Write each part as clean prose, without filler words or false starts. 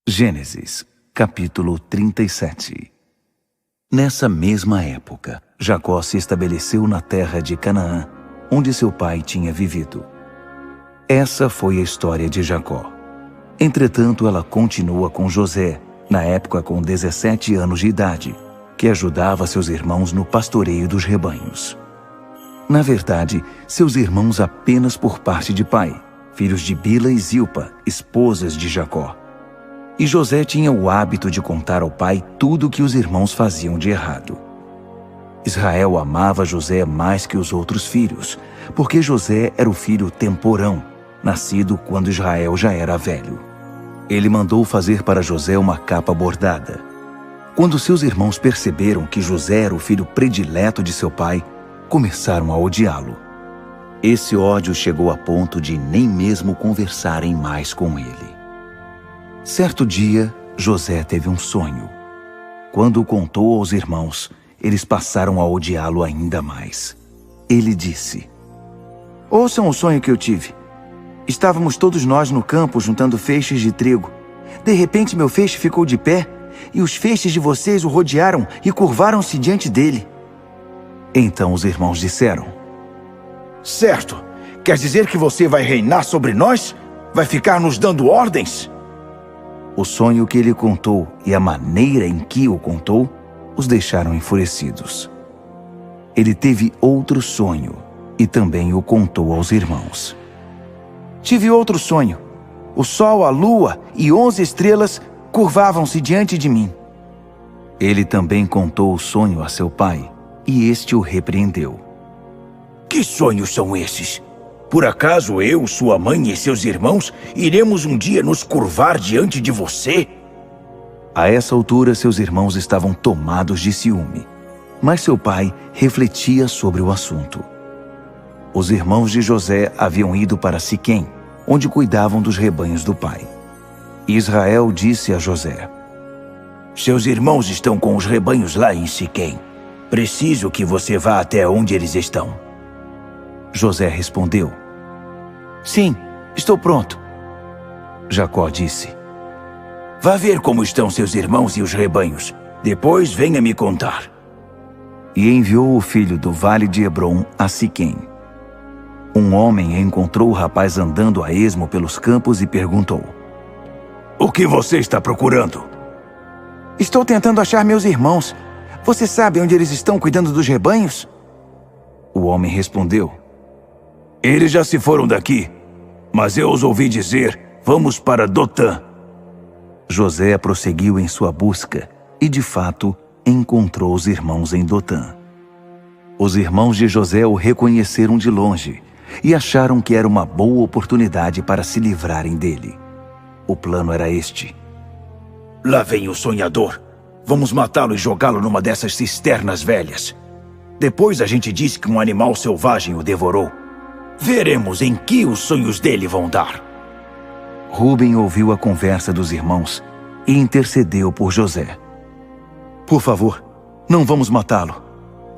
Gênesis, capítulo 37. Nessa mesma época, Jacó se estabeleceu na terra de Canaã, onde seu pai tinha vivido. Essa foi a história de Jacó. Entretanto, ela continua com José, na época com 17 anos de idade, que ajudava seus irmãos no pastoreio dos rebanhos. Na verdade, seus irmãos apenas por parte de pai, filhos de Bila e Zilpa, esposas de Jacó. E José tinha o hábito de contar ao pai tudo o que os irmãos faziam de errado. Israel amava José mais que os outros filhos, porque José era o filho temporão, nascido quando Israel já era velho. Ele mandou fazer para José uma capa bordada. Quando seus irmãos perceberam que José era o filho predileto de seu pai, começaram a odiá-lo. Esse ódio chegou a ponto de nem mesmo conversarem mais com ele. Certo dia, José teve um sonho. Quando o contou aos irmãos, eles passaram a odiá-lo ainda mais. Ele disse: "Ouçam o sonho que eu tive. Estávamos todos nós no campo juntando feixes de trigo. De repente meu feixe ficou de pé, e os feixes de vocês o rodearam e curvaram-se diante dele." Então os irmãos disseram: "Certo! Quer dizer que você vai reinar sobre nós? Vai ficar nos dando ordens?" O sonho que ele contou e a maneira em que o contou os deixaram enfurecidos. Ele teve outro sonho e também o contou aos irmãos. "Tive outro sonho. O sol, a lua e 11 estrelas curvavam-se diante de mim." Ele também contou o sonho a seu pai e este o repreendeu. "Que sonhos são esses? Por acaso eu, sua mãe e seus irmãos iremos um dia nos curvar diante de você?" A essa altura, seus irmãos estavam tomados de ciúme, mas seu pai refletia sobre o assunto. Os irmãos de José haviam ido para Siquém, onde cuidavam dos rebanhos do pai. Israel disse a José: "Seus irmãos estão com os rebanhos lá em Siquém. Preciso que você vá até onde eles estão." José respondeu: "Sim, estou pronto." Jacó disse: "Vá ver como estão seus irmãos e os rebanhos. Depois venha me contar." E enviou o filho do vale de Hebrom a Siquém. Um homem encontrou o rapaz andando a esmo pelos campos e perguntou: "O que você está procurando?" "Estou tentando achar meus irmãos. Você sabe onde eles estão cuidando dos rebanhos?" O homem respondeu: "Eles já se foram daqui, mas eu os ouvi dizer, vamos para Dotã." José prosseguiu em sua busca e, de fato, encontrou os irmãos em Dotã. Os irmãos de José o reconheceram de longe e acharam que era uma boa oportunidade para se livrarem dele. O plano era este: "Lá vem o sonhador. Vamos matá-lo e jogá-lo numa dessas cisternas velhas. Depois a gente diz que um animal selvagem o devorou. Veremos em que os sonhos dele vão dar." Rúben ouviu a conversa dos irmãos e intercedeu por José. "Por favor, não vamos matá-lo.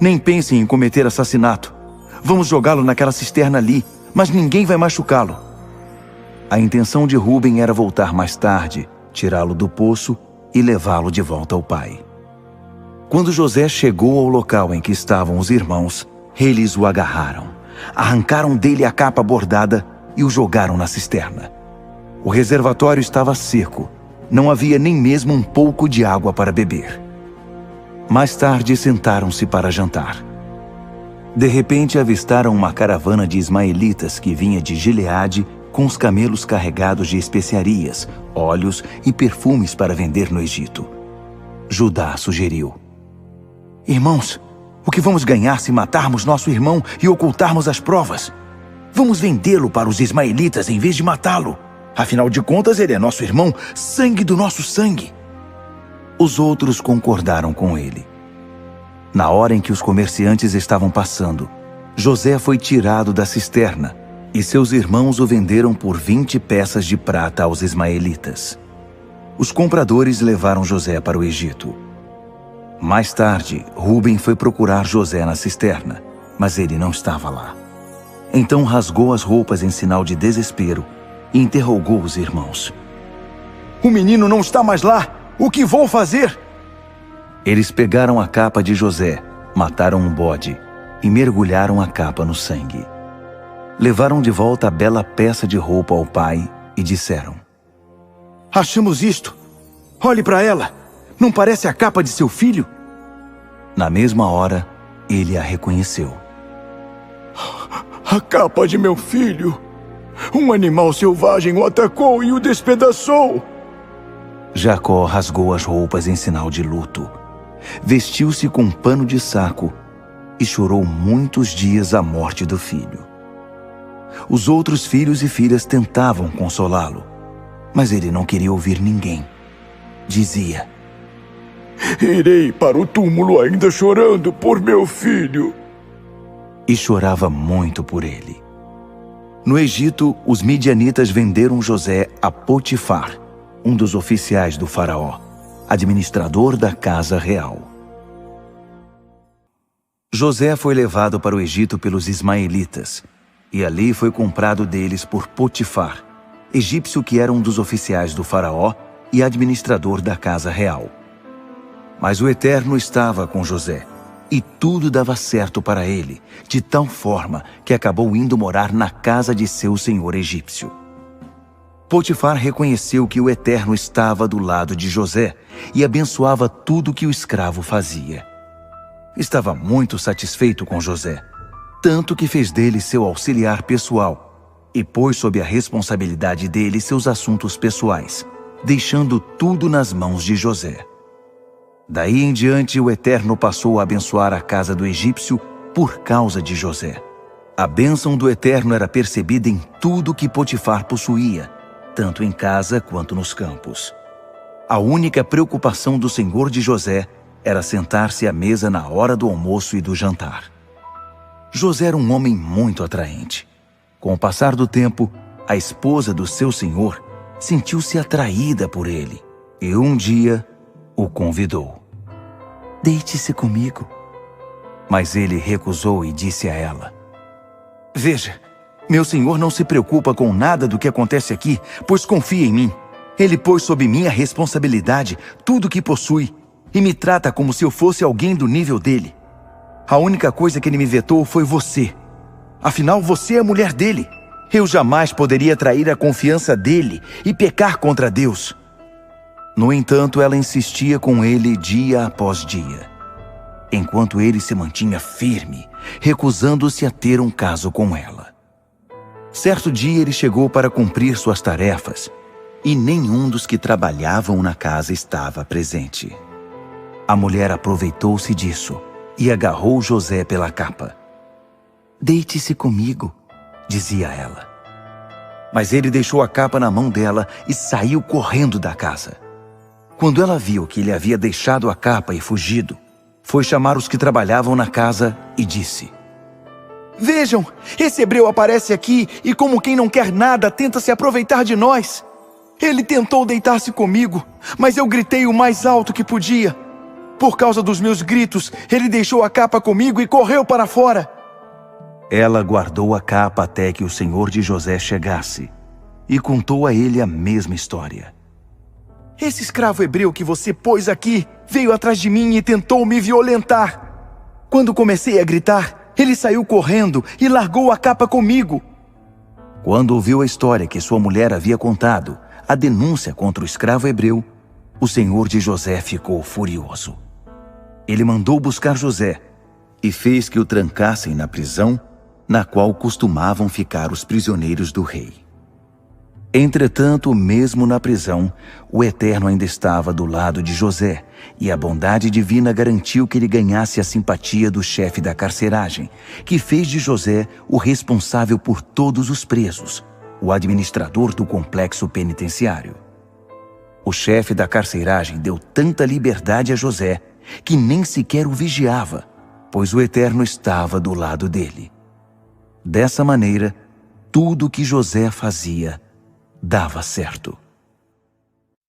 Nem pensem em cometer assassinato. Vamos jogá-lo naquela cisterna ali, mas ninguém vai machucá-lo." A intenção de Rúben era voltar mais tarde, tirá-lo do poço e levá-lo de volta ao pai. Quando José chegou ao local em que estavam os irmãos, eles o agarraram, arrancaram dele a capa bordada e o jogaram na cisterna. O reservatório estava seco, não havia nem mesmo um pouco de água para beber. Mais tarde sentaram-se para jantar. De repente avistaram uma caravana de ismaelitas que vinha de Gileade com os camelos carregados de especiarias, óleos e perfumes para vender no Egito. Judá sugeriu: "Irmãos, o que vamos ganhar se matarmos nosso irmão e ocultarmos as provas? Vamos vendê-lo para os ismaelitas em vez de matá-lo. Afinal de contas, ele é nosso irmão, sangue do nosso sangue." Os outros concordaram com ele. Na hora em que os comerciantes estavam passando, José foi tirado da cisterna e seus irmãos o venderam por 20 peças de prata aos ismaelitas. Os compradores levaram José para o Egito. Mais tarde, Rúben foi procurar José na cisterna, mas ele não estava lá. Então rasgou as roupas em sinal de desespero e interrogou os irmãos: O menino não está mais lá. O que vou fazer? Eles pegaram a capa de José, mataram um bode e mergulharam a capa no sangue. Levaram de volta a bela peça de roupa ao pai e disseram: Achamos isto. Olhe para ela. Não parece a capa de seu filho? Na mesma hora, ele a reconheceu. A capa de meu filho. Um animal selvagem o atacou e o despedaçou. Jacó rasgou as roupas em sinal de luto. Vestiu-se com um pano de saco e chorou muitos dias a morte do filho. Os outros filhos e filhas tentavam consolá-lo, mas ele não queria ouvir ninguém. Dizia: Irei para o túmulo ainda chorando por meu filho. E chorava muito por ele. No Egito, os midianitas venderam José a Potifar, um dos oficiais do faraó, administrador da casa real. José foi levado para o Egito pelos ismaelitas, e ali foi comprado deles por Potifar, egípcio que era um dos oficiais do faraó e administrador da casa real. Mas o Eterno estava com José, e tudo dava certo para ele, de tal forma que acabou indo morar na casa de seu senhor egípcio. Potifar reconheceu que o Eterno estava do lado de José e abençoava tudo que o escravo fazia. Estava muito satisfeito com José, tanto que fez dele seu auxiliar pessoal e pôs sob a responsabilidade dele seus assuntos pessoais, deixando tudo nas mãos de José. Daí em diante, o Eterno passou a abençoar a casa do egípcio por causa de José. A bênção do Eterno era percebida em tudo que Potifar possuía, tanto em casa quanto nos campos. A única preocupação do senhor de José era sentar-se à mesa na hora do almoço e do jantar. José era um homem muito atraente. Com o passar do tempo, a esposa do seu senhor sentiu-se atraída por ele e um dia o convidou. Deite-se comigo. Mas ele recusou e disse a ela: Veja, meu senhor não se preocupa com nada do que acontece aqui, pois confia em mim. Ele pôs sob minha responsabilidade tudo o que possui e me trata como se eu fosse alguém do nível dele. A única coisa que ele me vetou foi você. Afinal, você é a mulher dele. Eu jamais poderia trair a confiança dele e pecar contra Deus. No entanto, ela insistia com ele dia após dia, enquanto ele se mantinha firme, recusando-se a ter um caso com ela. Certo dia ele chegou para cumprir suas tarefas e nenhum dos que trabalhavam na casa estava presente. A mulher aproveitou-se disso e agarrou José pela capa. Deite-se comigo, dizia ela. Mas ele deixou a capa na mão dela e saiu correndo da casa. Quando ela viu que ele havia deixado a capa e fugido, foi chamar os que trabalhavam na casa e disse: Vejam, esse hebreu aparece aqui e, como quem não quer nada, tenta se aproveitar de nós. Ele tentou deitar-se comigo, mas eu gritei o mais alto que podia. Por causa dos meus gritos, ele deixou a capa comigo e correu para fora. Ela guardou a capa até que o senhor de José chegasse e contou a ele a mesma história. Esse escravo hebreu que você pôs aqui veio atrás de mim e tentou me violentar. Quando comecei a gritar, ele saiu correndo e largou a capa comigo. Quando ouviu a história que sua mulher havia contado, a denúncia contra o escravo hebreu, o senhor de José ficou furioso. Ele mandou buscar José e fez que o trancassem na prisão, na qual costumavam ficar os prisioneiros do rei. Entretanto, mesmo na prisão, o Eterno ainda estava do lado de José, e a bondade divina garantiu que ele ganhasse a simpatia do chefe da carceragem, que fez de José o responsável por todos os presos, o administrador do complexo penitenciário. O chefe da carceragem deu tanta liberdade a José que nem sequer o vigiava, pois o Eterno estava do lado dele. Dessa maneira, tudo o que José fazia dava certo.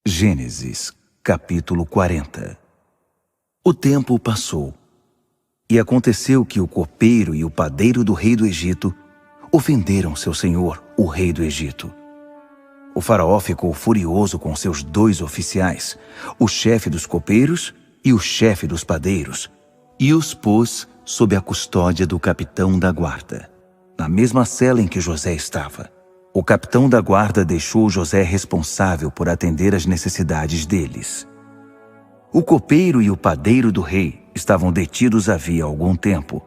Gênesis, capítulo 40. O tempo passou, e aconteceu que o copeiro e o padeiro do rei do Egito ofenderam seu senhor, o rei do Egito. o faraó ficou furioso com seus 2 oficiais, o chefe dos copeiros e o chefe dos padeiros, e os pôs sob a custódia do capitão da guarda, na mesma cela em que José estava. O capitão da guarda deixou José responsável por atender às necessidades deles. O copeiro e o padeiro do rei estavam detidos havia algum tempo,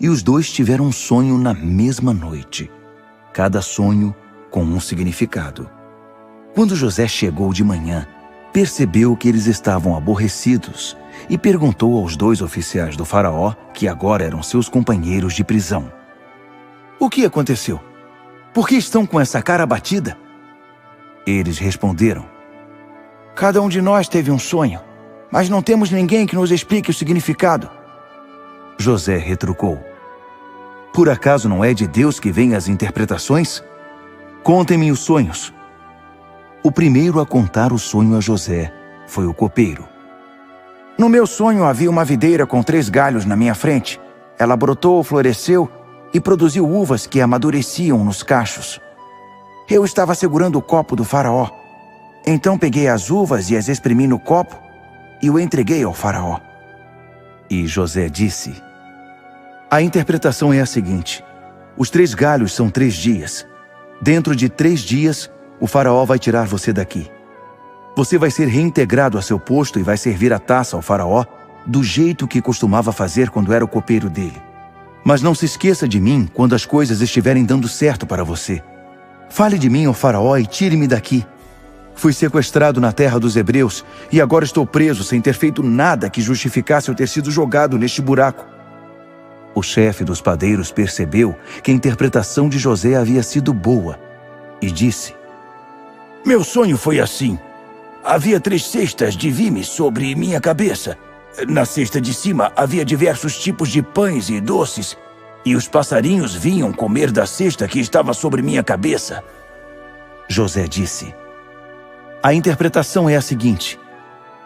e os 2 tiveram um sonho na mesma noite, cada sonho com um significado. Quando José chegou de manhã, percebeu que eles estavam aborrecidos e perguntou aos 2 oficiais do faraó, que agora eram seus companheiros de prisão: "O que aconteceu? Por que estão com essa cara abatida?" Eles responderam: "Cada um de nós teve um sonho, mas não temos ninguém que nos explique o significado." José retrucou: "Por acaso não é de Deus que vêm as interpretações? Contem-me os sonhos." O primeiro a contar o sonho a José foi o copeiro. "No meu sonho havia uma videira com 3 galhos na minha frente. Ela brotou, floresceu e produziu uvas que amadureciam nos cachos. Eu estava segurando o copo do faraó. Então peguei as uvas e as exprimi no copo e o entreguei ao faraó." E José disse: "A interpretação é a seguinte: os 3 galhos são 3 dias. Dentro de 3 dias, o faraó vai tirar você daqui. Você vai ser reintegrado a seu posto e vai servir a taça ao faraó do jeito que costumava fazer quando era o copeiro dele. Mas não se esqueça de mim quando as coisas estiverem dando certo para você. Fale de mim ao faraó e tire-me daqui. Fui sequestrado na terra dos hebreus e agora estou preso sem ter feito nada que justificasse eu ter sido jogado neste buraco." O chefe dos padeiros percebeu que a interpretação de José havia sido boa e disse: Meu sonho foi assim. Havia 3 cestas de vime sobre minha cabeça. Na cesta de cima havia diversos tipos de pães e doces, e os passarinhos vinham comer da cesta que estava sobre minha cabeça." José disse: "A interpretação é a seguinte: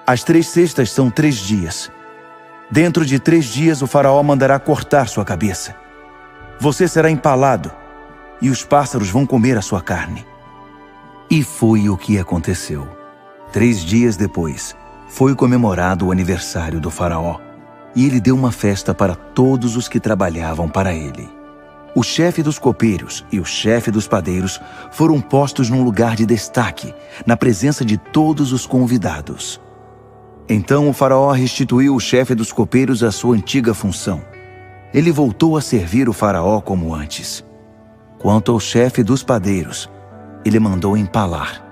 as 3 cestas são 3 dias. Dentro de 3 dias o faraó mandará cortar sua cabeça. Você será empalado, e os pássaros vão comer a sua carne." E foi o que aconteceu. 3 dias depois, foi comemorado o aniversário do faraó, e ele deu uma festa para todos os que trabalhavam para ele. O chefe dos copeiros e o chefe dos padeiros foram postos num lugar de destaque, na presença de todos os convidados. Então o faraó restituiu o chefe dos copeiros à sua antiga função. Ele voltou a servir o faraó como antes. Quanto ao chefe dos padeiros, ele mandou empalar,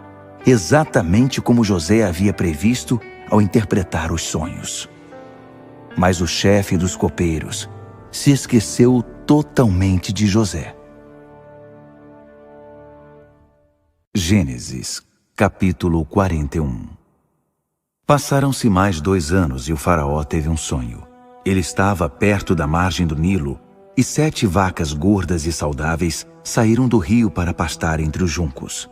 exatamente como José havia previsto ao interpretar os sonhos. Mas o chefe dos copeiros se esqueceu totalmente de José. Gênesis, capítulo 41. Passaram-se mais 2 anos e o faraó teve um sonho. Ele estava perto da margem do Nilo e 7 vacas gordas e saudáveis saíram do rio para pastar entre os juncos.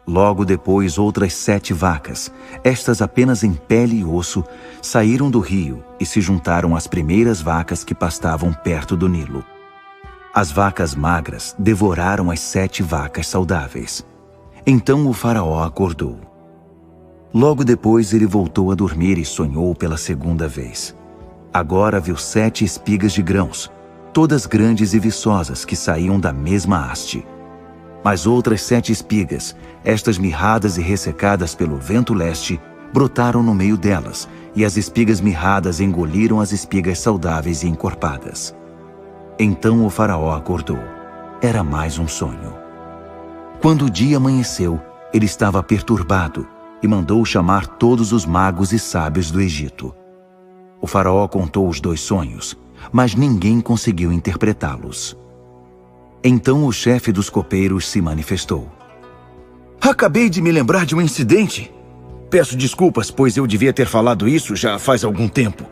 Logo depois, outras 7 vacas, estas apenas em pele e osso, saíram do rio e se juntaram às primeiras vacas que pastavam perto do Nilo. As vacas magras devoraram as 7 vacas saudáveis. Então o faraó acordou. Logo depois ele voltou a dormir e sonhou pela segunda vez. Agora viu 7 espigas de grãos, todas grandes e viçosas, que saíam da mesma haste. Mas outras 7 espigas, estas mirradas e ressecadas pelo vento leste, brotaram no meio delas, e as espigas mirradas engoliram as espigas saudáveis e encorpadas. Então o faraó acordou. Era mais um sonho. Quando o dia amanheceu, ele estava perturbado e mandou chamar todos os magos e sábios do Egito. O faraó contou os 2 sonhos, mas ninguém conseguiu interpretá-los. Então o chefe dos copeiros se manifestou. Acabei de me lembrar de um incidente. Peço desculpas, pois eu devia ter falado isso já faz algum tempo.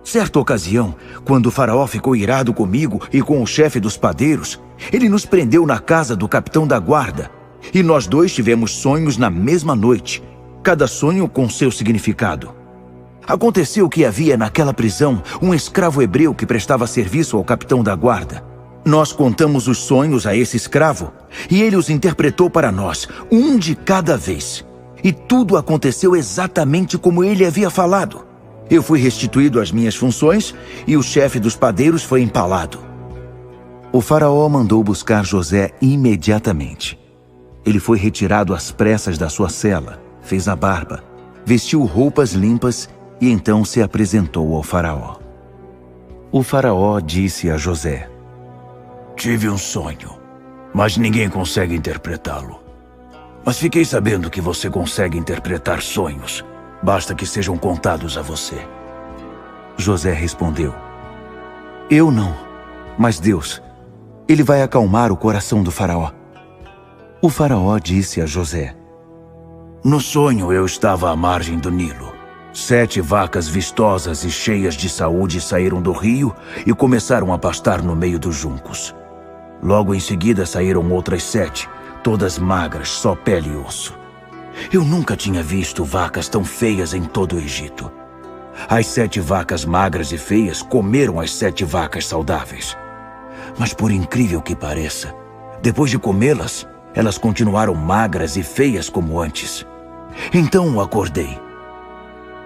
Certa ocasião, quando o faraó ficou irado comigo e com o chefe dos padeiros, ele nos prendeu na casa do capitão da guarda, e nós 2 tivemos sonhos na mesma noite, cada sonho com seu significado. Aconteceu que havia naquela prisão um escravo hebreu que prestava serviço ao capitão da guarda. Nós contamos os sonhos a esse escravo, e ele os interpretou para nós, um de cada vez. E tudo aconteceu exatamente como ele havia falado. Eu fui restituído às minhas funções, e o chefe dos padeiros foi empalado. O faraó mandou buscar José imediatamente. Ele foi retirado às pressas da sua cela, fez a barba, vestiu roupas limpas e então se apresentou ao faraó. O faraó disse a José: Tive um sonho, mas ninguém consegue interpretá-lo. Mas fiquei sabendo que você consegue interpretar sonhos. Basta que sejam contados a você. José respondeu: Eu não, mas Deus. Ele vai acalmar o coração do faraó. O faraó disse a José: No sonho eu estava à margem do Nilo. 7 vacas vistosas e cheias de saúde saíram do rio e começaram a pastar no meio dos juncos. Logo em seguida saíram outras 7, todas magras, só pele e osso. Eu nunca tinha visto vacas tão feias em todo o Egito. As 7 vacas magras e feias comeram as 7 vacas saudáveis. Mas por incrível que pareça, depois de comê-las, elas continuaram magras e feias como antes. Então acordei.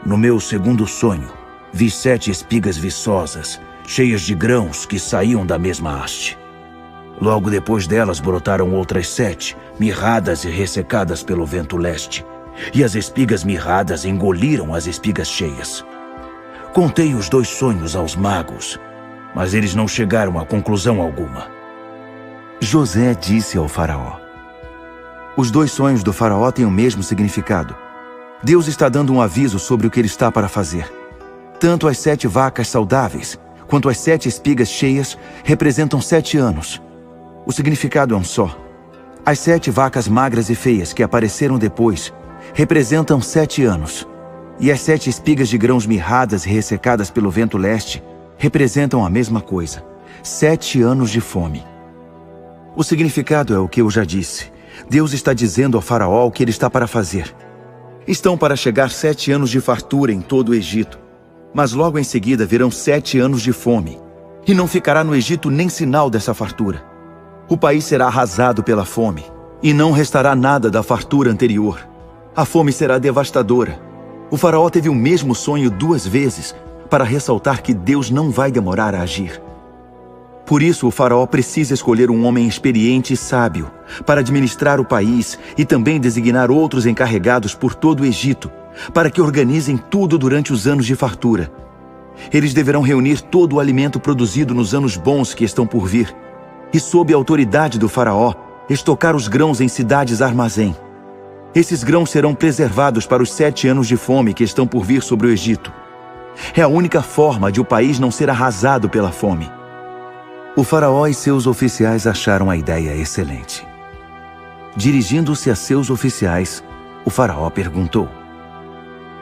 No meu segundo sonho, vi 7 espigas viçosas, cheias de grãos que saíam da mesma haste. Logo depois delas brotaram outras 7, mirradas e ressecadas pelo vento leste, e as espigas mirradas engoliram as espigas cheias. Contei os 2 sonhos aos magos, mas eles não chegaram a conclusão alguma. José disse ao faraó: Os 2 sonhos do faraó têm o mesmo significado. Deus está dando um aviso sobre o que ele está para fazer. Tanto as 7 vacas saudáveis, quanto as 7 espigas cheias representam 7 anos. O significado é um só. As 7 vacas magras e feias que apareceram depois representam 7 anos. E as 7 espigas de grãos mirradas e ressecadas pelo vento leste representam a mesma coisa: 7 anos de fome. O significado é o que eu já disse. Deus está dizendo ao faraó o que ele está para fazer. Estão para chegar 7 anos de fartura em todo o Egito, mas logo em seguida virão 7 anos de fome, e não ficará no Egito nem sinal dessa fartura. O país será arrasado pela fome, e não restará nada da fartura anterior. A fome será devastadora. O faraó teve o mesmo sonho 2 vezes, para ressaltar que Deus não vai demorar a agir. Por isso, o faraó precisa escolher um homem experiente e sábio para administrar o país e também designar outros encarregados por todo o Egito, para que organizem tudo durante os anos de fartura. Eles deverão reunir todo o alimento produzido nos anos bons que estão por vir, e sob a autoridade do faraó, estocar os grãos em cidades armazém. Esses grãos serão preservados para os 7 anos de fome que estão por vir sobre o Egito. É a única forma de o país não ser arrasado pela fome. O faraó e seus oficiais acharam a ideia excelente. Dirigindo-se a seus oficiais, o faraó perguntou: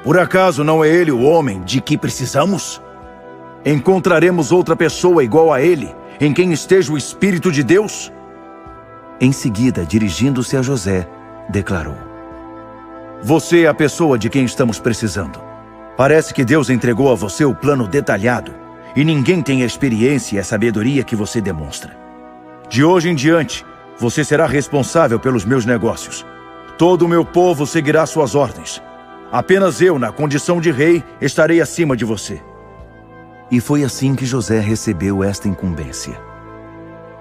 Por acaso não é ele o homem de que precisamos? Encontraremos outra pessoa igual a ele, em quem esteja o Espírito de Deus? Em seguida, dirigindo-se a José, declarou: Você é a pessoa de quem estamos precisando. Parece que Deus entregou a você o plano detalhado, e ninguém tem a experiência e a sabedoria que você demonstra. De hoje em diante, você será responsável pelos meus negócios. Todo o meu povo seguirá suas ordens. Apenas eu, na condição de rei, estarei acima de você. E foi assim que José recebeu esta incumbência.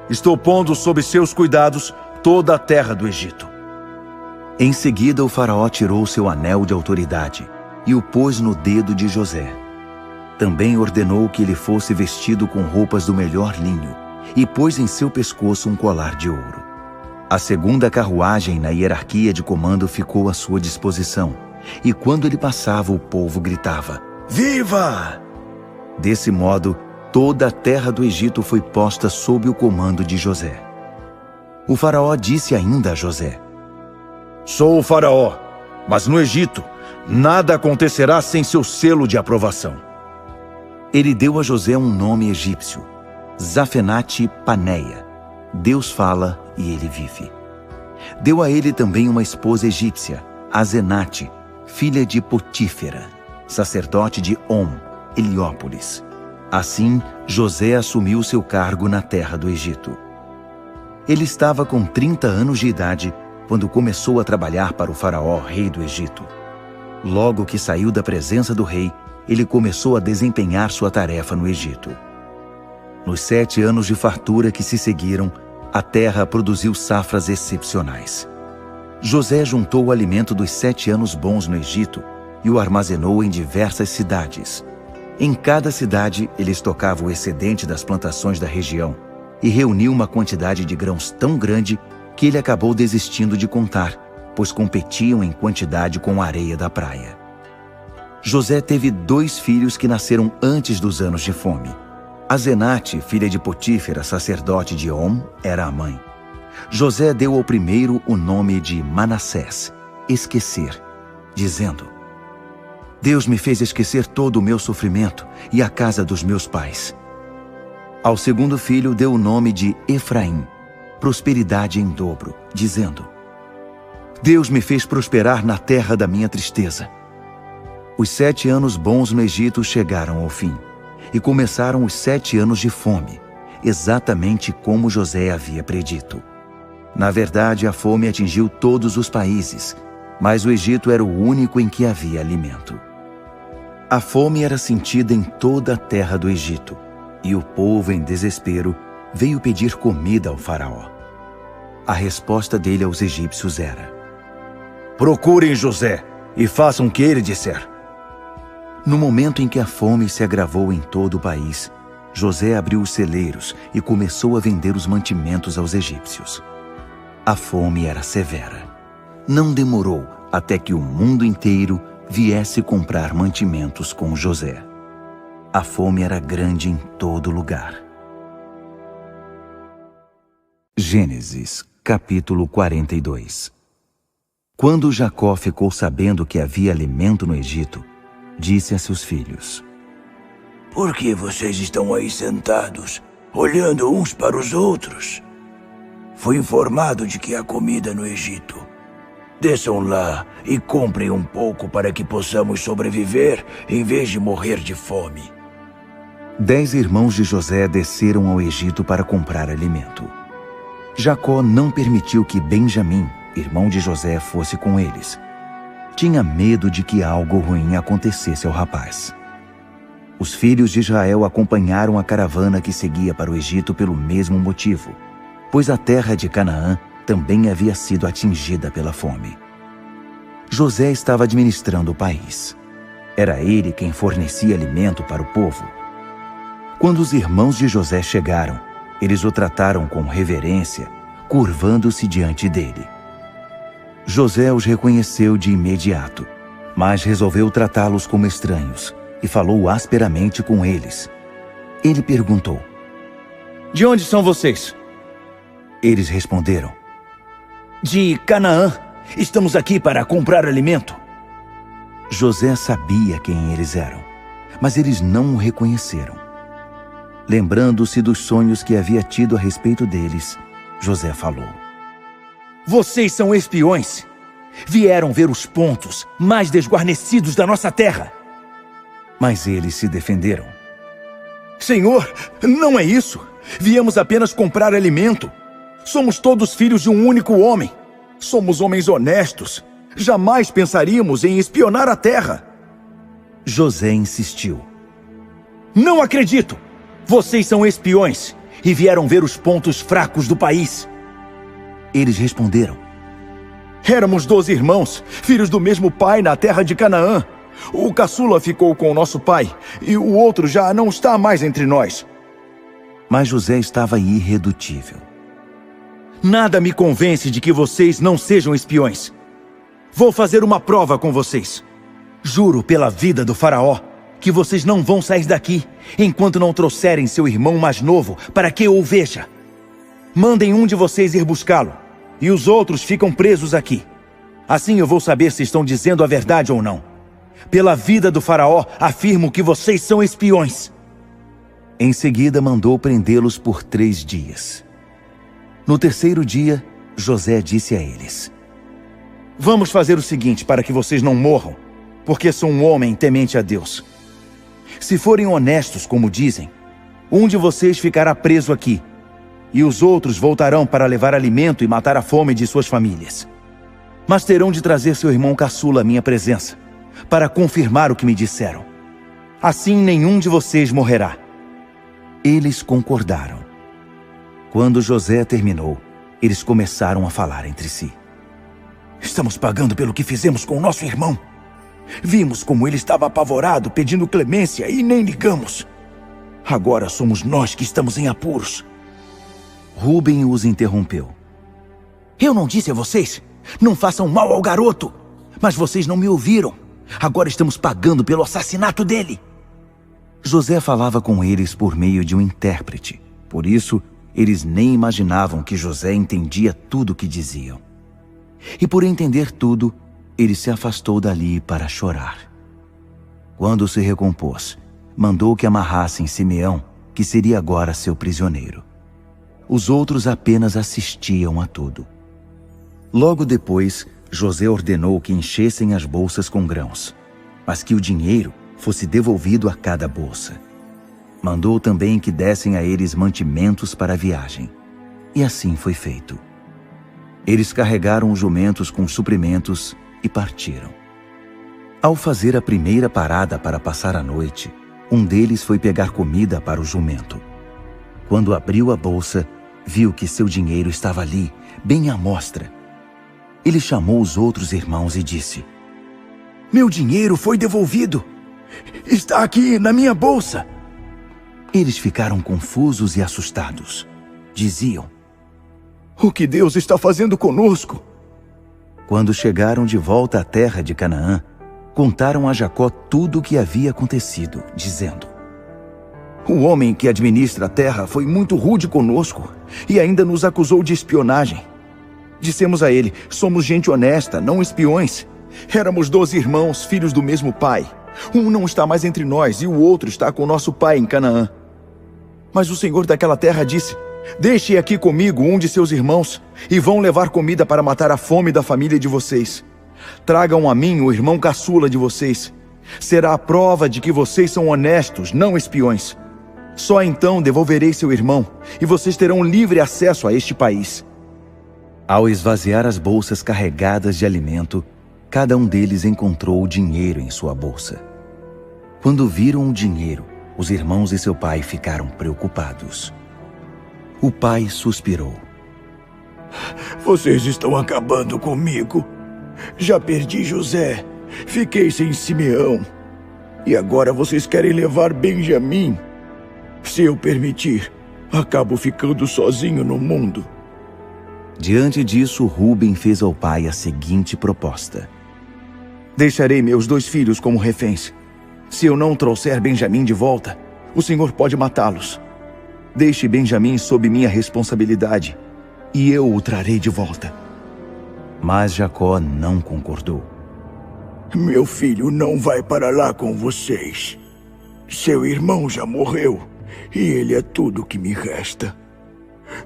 Estou pondo sob seus cuidados toda a terra do Egito. Em seguida, o faraó tirou seu anel de autoridade e o pôs no dedo de José. Também ordenou que ele fosse vestido com roupas do melhor linho e pôs em seu pescoço um colar de ouro. A segunda carruagem na hierarquia de comando ficou à sua disposição, e quando ele passava, o povo gritava: Viva! Desse modo, toda a terra do Egito foi posta sob o comando de José. O faraó disse ainda a José: Sou o faraó, mas no Egito nada acontecerá sem seu selo de aprovação. Ele deu a José um nome egípcio: Zafenate-Paneia. Deus fala e ele vive. Deu a ele também uma esposa egípcia, Azenate, filha de Potífera, sacerdote de On, Heliópolis. Assim, José assumiu seu cargo na terra do Egito. Ele estava com 30 anos de idade quando começou a trabalhar para o faraó, rei do Egito. Logo que saiu da presença do rei, ele começou a desempenhar sua tarefa no Egito. Nos 7 anos de fartura que se seguiram, a terra produziu safras excepcionais. José juntou o alimento dos 7 anos bons no Egito e o armazenou em diversas cidades. Em cada cidade, ele estocava o excedente das plantações da região e reuniu uma quantidade de grãos tão grande que ele acabou desistindo de contar, pois competiam em quantidade com a areia da praia. José teve 2 filhos que nasceram antes dos anos de fome. Azenate, filha de Potífera, sacerdote de On, era a mãe. José deu ao primeiro o nome de Manassés, esquecer, dizendo: Deus me fez esquecer todo o meu sofrimento e a casa dos meus pais. Ao segundo filho deu o nome de Efraim, prosperidade em dobro, dizendo: Deus me fez prosperar na terra da minha tristeza. Os 7 anos bons no Egito chegaram ao fim, e começaram os 7 anos de fome, exatamente como José havia predito. Na verdade, a fome atingiu todos os países, mas o Egito era o único em que havia alimento. A fome era sentida em toda a terra do Egito, e o povo, em desespero, veio pedir comida ao faraó. A resposta dele aos egípcios era: Procurem José e façam o que ele disser. No momento em que a fome se agravou em todo o país, José abriu os celeiros e começou a vender os mantimentos aos egípcios. A fome era severa. Não demorou até que o mundo inteiro viesse comprar mantimentos com José. A fome era grande em todo lugar. Gênesis, capítulo 42. Quando Jacó ficou sabendo que havia alimento no Egito, disse a seus filhos: Por que vocês estão aí sentados, olhando uns para os outros? Fui informado de que há comida no Egito. Desçam lá e comprem um pouco para que possamos sobreviver em vez de morrer de fome. 10 irmãos de José desceram ao Egito para comprar alimento. Jacó não permitiu que Benjamim, irmão de José, fosse com eles. Tinha medo de que algo ruim acontecesse ao rapaz. Os filhos de Israel acompanharam a caravana que seguia para o Egito pelo mesmo motivo, pois a terra de Canaã também havia sido atingida pela fome. José estava administrando o país. Era ele quem fornecia alimento para o povo. Quando os irmãos de José chegaram, eles o trataram com reverência, curvando-se diante dele. José os reconheceu de imediato, mas resolveu tratá-los como estranhos e falou asperamente com eles. Ele perguntou: De onde são vocês? Eles responderam: De Canaã. Estamos aqui para comprar alimento. José sabia quem eles eram, mas eles não o reconheceram. Lembrando-se dos sonhos que havia tido a respeito deles, José falou: Vocês são espiões. Vieram ver os pontos mais desguarnecidos da nossa terra. Mas eles se defenderam: Senhor, não é isso. Viemos apenas comprar alimento. Somos todos filhos de um único homem. Somos homens honestos. Jamais pensaríamos em espionar a terra. José insistiu: Não acredito. Vocês são espiões e vieram ver os pontos fracos do país. Eles responderam: Éramos 12 irmãos, filhos do mesmo pai na terra de Canaã. O caçula ficou com o nosso pai e o outro já não está mais entre nós. Mas José estava irredutível. Nada me convence de que vocês não sejam espiões. Vou fazer uma prova com vocês. Juro pela vida do faraó que vocês não vão sair daqui enquanto não trouxerem seu irmão mais novo para que eu o veja. Mandem um de vocês ir buscá-lo e os outros ficam presos aqui. Assim eu vou saber se estão dizendo a verdade ou não. Pela vida do faraó, afirmo que vocês são espiões. Em seguida mandou prendê-los por 3 dias. No 3º dia, José disse a eles: Vamos fazer o seguinte para que vocês não morram, porque sou um homem temente a Deus. Se forem honestos, como dizem, um de vocês ficará preso aqui, e os outros voltarão para levar alimento e matar a fome de suas famílias. Mas terão de trazer seu irmão caçula à minha presença, para confirmar o que me disseram. Assim nenhum de vocês morrerá. Eles concordaram. Quando José terminou, eles começaram a falar entre si. Estamos pagando pelo que fizemos com o nosso irmão. Vimos como ele estava apavorado, pedindo clemência, e nem ligamos. Agora somos nós que estamos em apuros. Rúben os interrompeu. Eu não disse a vocês, não façam mal ao garoto. Mas vocês não me ouviram. Agora estamos pagando pelo assassinato dele. José falava com eles por meio de um intérprete. Por isso, eles nem imaginavam que José entendia tudo o que diziam. E por entender tudo, ele se afastou dali para chorar. Quando se recompôs, mandou que amarrassem Simeão, que seria agora seu prisioneiro. Os outros apenas assistiam a tudo. Logo depois, José ordenou que enchessem as bolsas com grãos, mas que o dinheiro fosse devolvido a cada bolsa. Mandou também que dessem a eles mantimentos para a viagem. E assim foi feito. Eles carregaram os jumentos com suprimentos e partiram. Ao fazer a primeira parada para passar a noite, um deles foi pegar comida para o jumento. Quando abriu a bolsa, viu que seu dinheiro estava ali, bem à mostra. Ele chamou os outros irmãos e disse: Meu dinheiro foi devolvido. Está aqui na minha bolsa. Eles ficaram confusos e assustados. Diziam: O que Deus está fazendo conosco? Quando chegaram de volta à terra de Canaã, contaram a Jacó tudo o que havia acontecido, dizendo: O homem que administra a terra foi muito rude conosco e ainda nos acusou de espionagem. Dissemos a ele: somos gente honesta, não espiões. Éramos 12 irmãos, filhos do mesmo pai. Um não está mais entre nós e o outro está com nosso pai em Canaã. Mas o senhor daquela terra disse: Deixe aqui comigo um de seus irmãos e vão levar comida para matar a fome da família de vocês. Tragam a mim o irmão caçula de vocês. Será a prova de que vocês são honestos, não espiões. Só então devolverei seu irmão e vocês terão livre acesso a este país. Ao esvaziar as bolsas carregadas de alimento, cada um deles encontrou o dinheiro em sua bolsa. Quando viram o dinheiro, os irmãos e seu pai ficaram preocupados. O pai suspirou. Vocês estão acabando comigo. Já perdi José, fiquei sem Simeão. E agora vocês querem levar Benjamim? Se eu permitir, acabo ficando sozinho no mundo. Diante disso, Rúben fez ao pai a seguinte proposta: Deixarei meus 2 filhos como reféns. Se eu não trouxer Benjamim de volta, o senhor pode matá-los. Deixe Benjamim sob minha responsabilidade, e eu o trarei de volta. Mas Jacó não concordou. Meu filho não vai para lá com vocês. Seu irmão já morreu, e ele é tudo que me resta.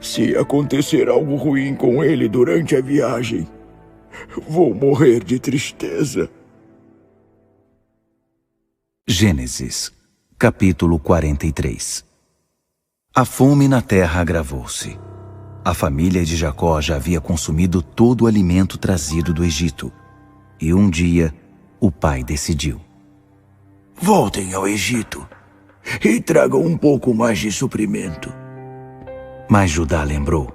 Se acontecer algo ruim com ele durante a viagem, vou morrer de tristeza. Gênesis, capítulo 43. A fome na terra agravou-se. A família de Jacó já havia consumido todo o alimento trazido do Egito. E um dia, o pai decidiu: Voltem ao Egito e tragam um pouco mais de suprimento. Mas Judá lembrou: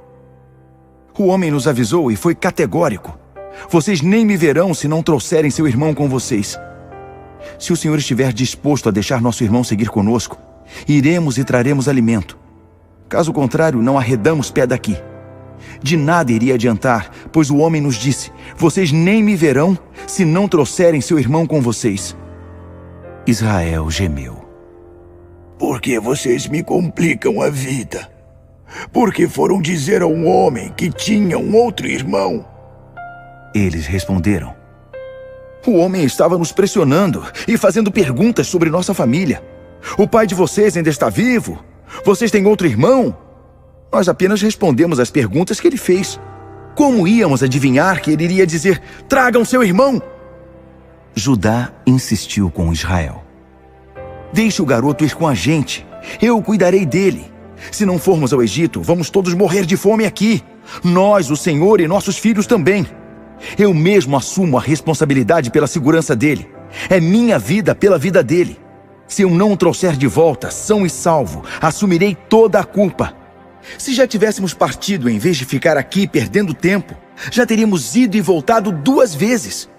O homem nos avisou e foi categórico. Vocês nem me verão se não trouxerem seu irmão com vocês. Se o senhor estiver disposto a deixar nosso irmão seguir conosco, iremos e traremos alimento. Caso contrário, não arredamos pé daqui. De nada iria adiantar, pois o homem nos disse: Vocês nem me verão se não trouxerem seu irmão com vocês. Israel gemeu. Por que vocês me complicam a vida? Porque foram dizer a um homem que tinha um outro irmão. Eles responderam: O homem estava nos pressionando e fazendo perguntas sobre nossa família. O pai de vocês ainda está vivo? Vocês têm outro irmão? Nós apenas respondemos às perguntas que ele fez. Como íamos adivinhar que ele iria dizer: Tragam seu irmão? Judá insistiu com Israel: Deixe o garoto ir com a gente. Eu cuidarei dele. Se não formos ao Egito, vamos todos morrer de fome aqui. Nós, o Senhor e nossos filhos também. Eu mesmo assumo a responsabilidade pela segurança dele. É minha vida pela vida dele. Se eu não o trouxer de volta, são e salvo, assumirei toda a culpa. Se já tivéssemos partido em vez de ficar aqui perdendo tempo, já teríamos ido e voltado 2 vezes.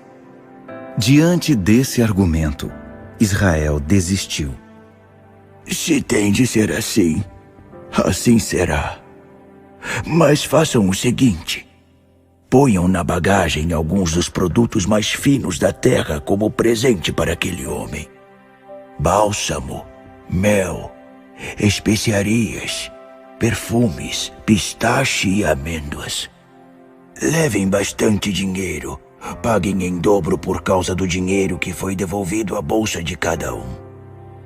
Diante desse argumento, Israel desistiu. Se tem de ser assim, assim será. Mas façam o seguinte: ponham na bagagem alguns dos produtos mais finos da terra como presente para aquele homem. Bálsamo, mel, especiarias, perfumes, pistache e amêndoas. Levem bastante dinheiro. Paguem em dobro por causa do dinheiro que foi devolvido à bolsa de cada um.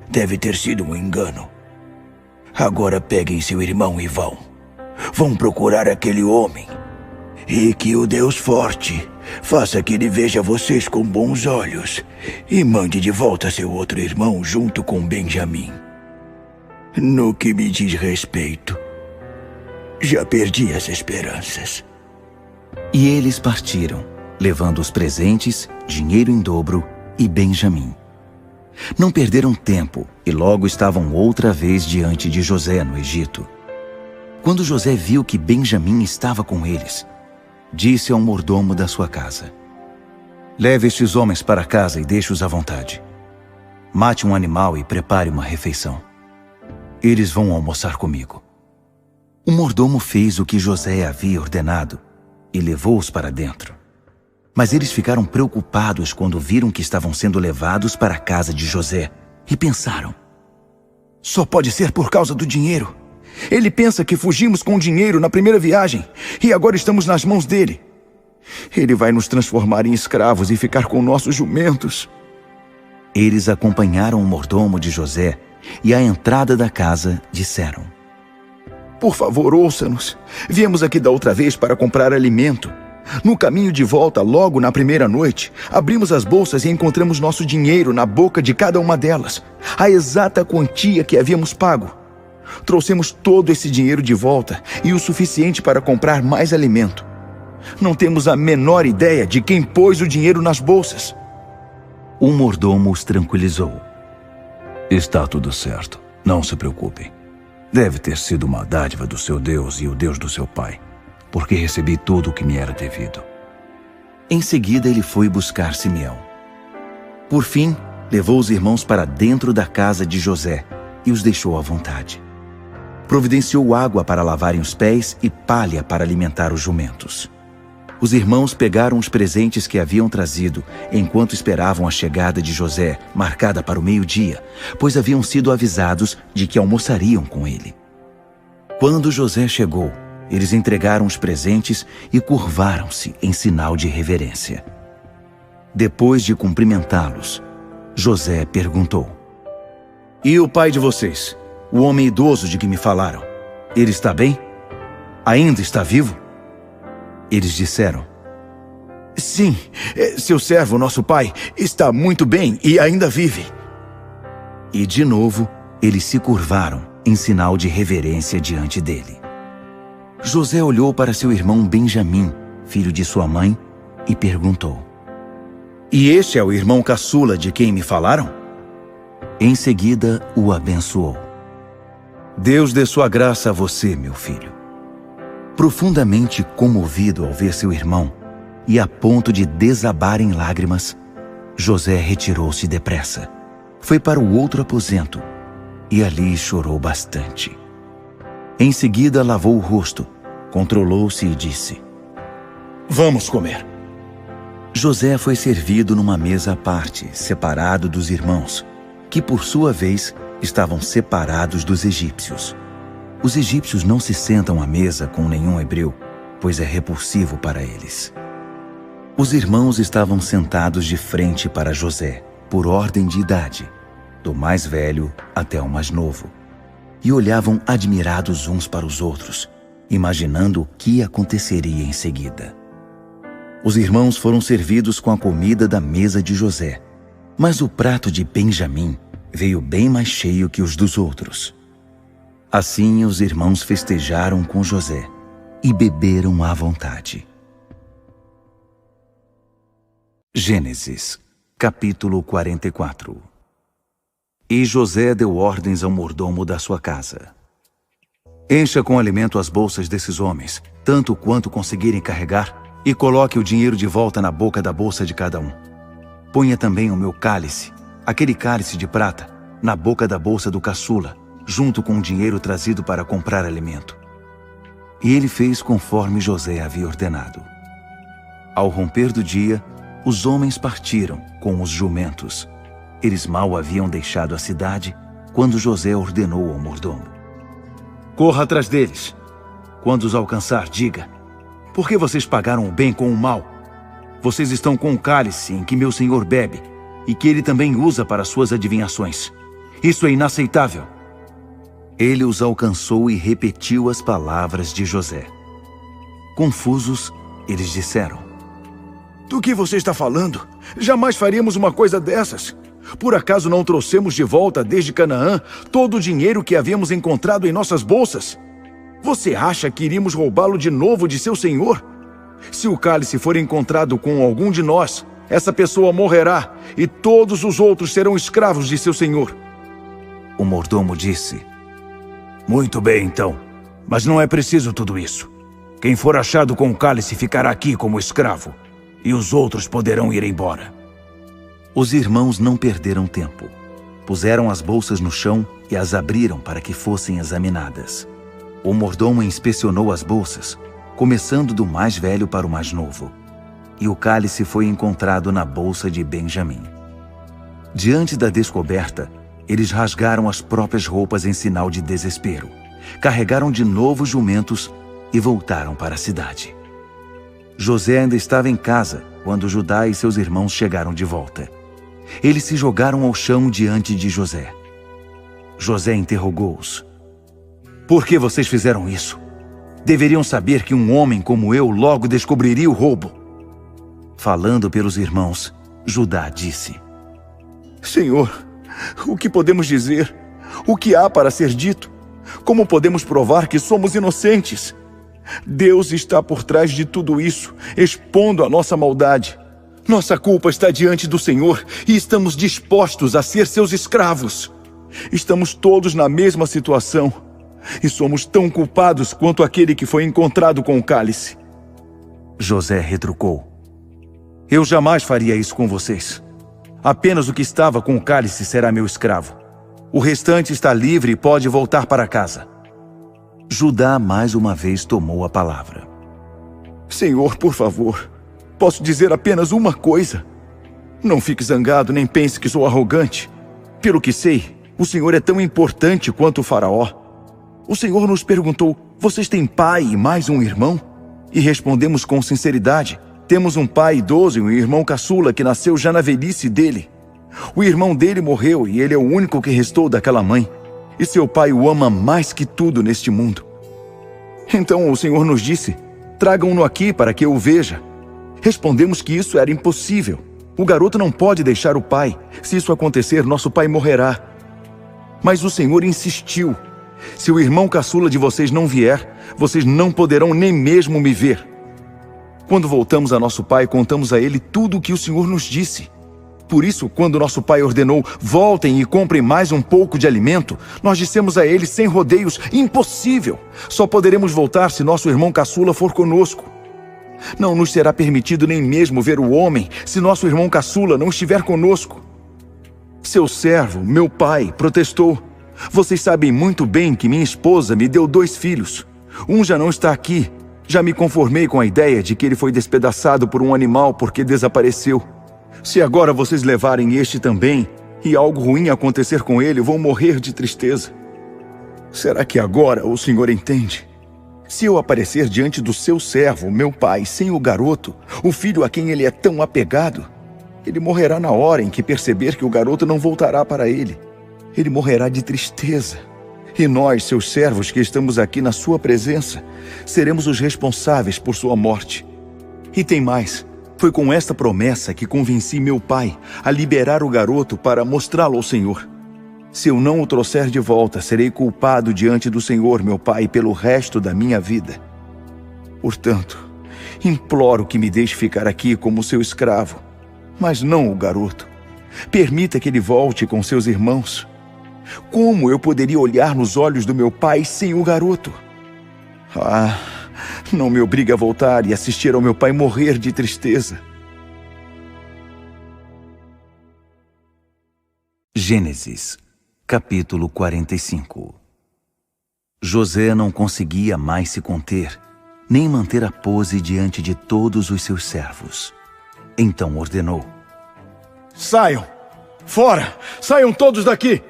Deve ter sido um engano. Agora peguem seu irmão e vão. Vão procurar aquele homem. E que o Deus forte faça que ele veja vocês com bons olhos e mande de volta seu outro irmão junto com Benjamim. No que me diz respeito, já perdi as esperanças. E eles partiram, levando os presentes, dinheiro em dobro e Benjamim. Não perderam tempo e logo estavam outra vez diante de José no Egito. Quando José viu que Benjamim estava com eles, disse ao mordomo da sua casa: leve estes homens para casa e deixe-os à vontade. Mate um animal e prepare uma refeição. Eles vão almoçar comigo. O mordomo fez o que José havia ordenado e levou-os para dentro. Mas eles ficaram preocupados quando viram que estavam sendo levados para a casa de José e pensaram: só pode ser por causa do dinheiro. Ele pensa que fugimos com o dinheiro na primeira viagem e agora estamos nas mãos dele. Ele vai nos transformar em escravos e ficar com nossos jumentos. Eles acompanharam o mordomo de José e à entrada da casa disseram: por favor, ouça-nos. Viemos aqui da outra vez para comprar alimento. No caminho de volta, logo na primeira noite, abrimos as bolsas e encontramos nosso dinheiro na boca de cada uma delas, a exata quantia que havíamos pago. Trouxemos todo esse dinheiro de volta e o suficiente para comprar mais alimento. Não temos a menor ideia de quem pôs o dinheiro nas bolsas. O mordomo os tranquilizou: está tudo certo, não se preocupem. Deve ter sido uma dádiva do seu Deus e o Deus do seu pai, porque recebi tudo o que me era devido. Em seguida ele foi buscar Simeão. Por fim, levou os irmãos para dentro da casa de José e os deixou à vontade. Providenciou água para lavarem os pés e palha para alimentar os jumentos. Os irmãos pegaram os presentes que haviam trazido enquanto esperavam a chegada de José, marcada para o meio-dia, pois haviam sido avisados de que almoçariam com ele. Quando José chegou, eles entregaram os presentes e curvaram-se em sinal de reverência. Depois de cumprimentá-los, José perguntou: e o pai de vocês, o homem idoso de que me falaram, ele está bem? Ainda está vivo? Eles disseram: sim, seu servo, nosso pai, está muito bem e ainda vive. E de novo, eles se curvaram em sinal de reverência diante dele. José olhou para seu irmão Benjamim, filho de sua mãe, e perguntou: e este é o irmão caçula de quem me falaram? Em seguida, o abençoou: Deus dê sua graça a você, meu filho. Profundamente comovido ao ver seu irmão, e a ponto de desabar em lágrimas, José retirou-se depressa. Foi para o outro aposento, e ali chorou bastante. Em seguida lavou o rosto, controlou-se e disse: vamos comer. José foi servido numa mesa à parte, separado dos irmãos, que por sua vez estavam separados dos egípcios. Os egípcios não se sentam à mesa com nenhum hebreu, pois é repulsivo para eles. Os irmãos estavam sentados de frente para José, por ordem de idade, do mais velho até o mais novo, e olhavam admirados uns para os outros, imaginando o que aconteceria em seguida. Os irmãos foram servidos com a comida da mesa de José, mas o prato de Benjamim veio bem mais cheio que os dos outros. Assim os irmãos festejaram com José e beberam à vontade. Gênesis, capítulo 44. E José deu ordens ao mordomo da sua casa: encha com alimento as bolsas desses homens, tanto quanto conseguirem carregar, e coloque o dinheiro de volta na boca da bolsa de cada um. Ponha também o meu cálice, aquele cálice de prata, na boca da bolsa do caçula, junto com o dinheiro trazido para comprar alimento. E ele fez conforme José havia ordenado. Ao romper do dia, os homens partiram com os jumentos. Eles mal haviam deixado a cidade quando José ordenou ao mordomo: corra atrás deles. Quando os alcançar, diga: por que vocês pagaram o bem com o mal? Vocês estão com o cálice em que meu senhor bebe e que ele também usa para suas adivinhações. Isso é inaceitável. Ele os alcançou e repetiu as palavras de José. Confusos, eles disseram: do que você está falando? Jamais faríamos uma coisa dessas. Por acaso não trouxemos de volta desde Canaã todo o dinheiro que havíamos encontrado em nossas bolsas? Você acha que iríamos roubá-lo de novo de seu senhor? Se o cálice for encontrado com algum de nós, essa pessoa morrerá e todos os outros serão escravos de seu senhor. O mordomo disse: muito bem, então. Mas não é preciso tudo isso. Quem for achado com o cálice ficará aqui como escravo, e os outros poderão ir embora. Os irmãos não perderam tempo. Puseram as bolsas no chão e as abriram para que fossem examinadas. O mordomo inspecionou as bolsas, começando do mais velho para o mais novo. E o cálice foi encontrado na bolsa de Benjamim. Diante da descoberta, eles rasgaram as próprias roupas em sinal de desespero, carregaram de novo os jumentos e voltaram para a cidade. José ainda estava em casa quando Judá e seus irmãos chegaram de volta. Eles se jogaram ao chão diante de José. José interrogou-os: por que vocês fizeram isso? Deveriam saber que um homem como eu logo descobriria o roubo. Falando pelos irmãos, Judá disse: Senhor, o que podemos dizer? O que há para ser dito? Como podemos provar que somos inocentes? Deus está por trás de tudo isso, expondo a nossa maldade. Nossa culpa está diante do Senhor e estamos dispostos a ser seus escravos. Estamos todos na mesma situação e somos tão culpados quanto aquele que foi encontrado com o cálice. José retrucou: eu jamais faria isso com vocês. Apenas o que estava com o cálice será meu escravo. O restante está livre e pode voltar para casa. Judá mais uma vez tomou a palavra: Senhor, por favor, posso dizer apenas uma coisa. Não fique zangado, nem pense que sou arrogante. Pelo que sei, o Senhor é tão importante quanto o faraó. O Senhor nos perguntou: vocês têm pai e mais um irmão? E respondemos com sinceridade: temos um pai idoso e um irmão caçula que nasceu já na velhice dele. O irmão dele morreu e ele é o único que restou daquela mãe. E seu pai o ama mais que tudo neste mundo. Então o Senhor nos disse: tragam-no aqui para que eu o veja. Respondemos que isso era impossível. O garoto não pode deixar o pai. Se isso acontecer, nosso pai morrerá. Mas o Senhor insistiu: se o irmão caçula de vocês não vier, vocês não poderão nem mesmo me ver. Quando voltamos a nosso pai, contamos a ele tudo o que o Senhor nos disse. Por isso, quando nosso pai ordenou: voltem e comprem mais um pouco de alimento, nós dissemos a ele sem rodeios: impossível! Só poderemos voltar se nosso irmão caçula for conosco. Não nos será permitido nem mesmo ver o homem se nosso irmão caçula não estiver conosco. Seu servo, meu pai, protestou: vocês sabem muito bem que minha esposa me deu 2 filhos. Um já não está aqui. Já me conformei com a ideia de que ele foi despedaçado por um animal porque desapareceu. Se agora vocês levarem este também, e algo ruim acontecer com ele, vão morrer de tristeza. Será que agora o Senhor entende? Se eu aparecer diante do seu servo, meu pai, sem o garoto, o filho a quem ele é tão apegado, ele morrerá na hora em que perceber que o garoto não voltará para ele. Ele morrerá de tristeza. E nós, seus servos que estamos aqui na sua presença, seremos os responsáveis por sua morte. E tem mais. Foi com esta promessa que convenci meu pai a liberar o garoto para mostrá-lo ao Senhor. Se eu não o trouxer de volta, serei culpado diante do Senhor, meu pai, pelo resto da minha vida. Portanto, imploro que me deixe ficar aqui como seu escravo, mas não o garoto. Permita que ele volte com seus irmãos. Como eu poderia olhar nos olhos do meu pai sem o garoto? Não me obrigue a voltar e assistir ao meu pai morrer de tristeza. Gênesis, capítulo 45. José não conseguia mais se conter, nem manter a pose diante de todos os seus servos. Então ordenou: Saiam! Fora! Saiam todos daqui!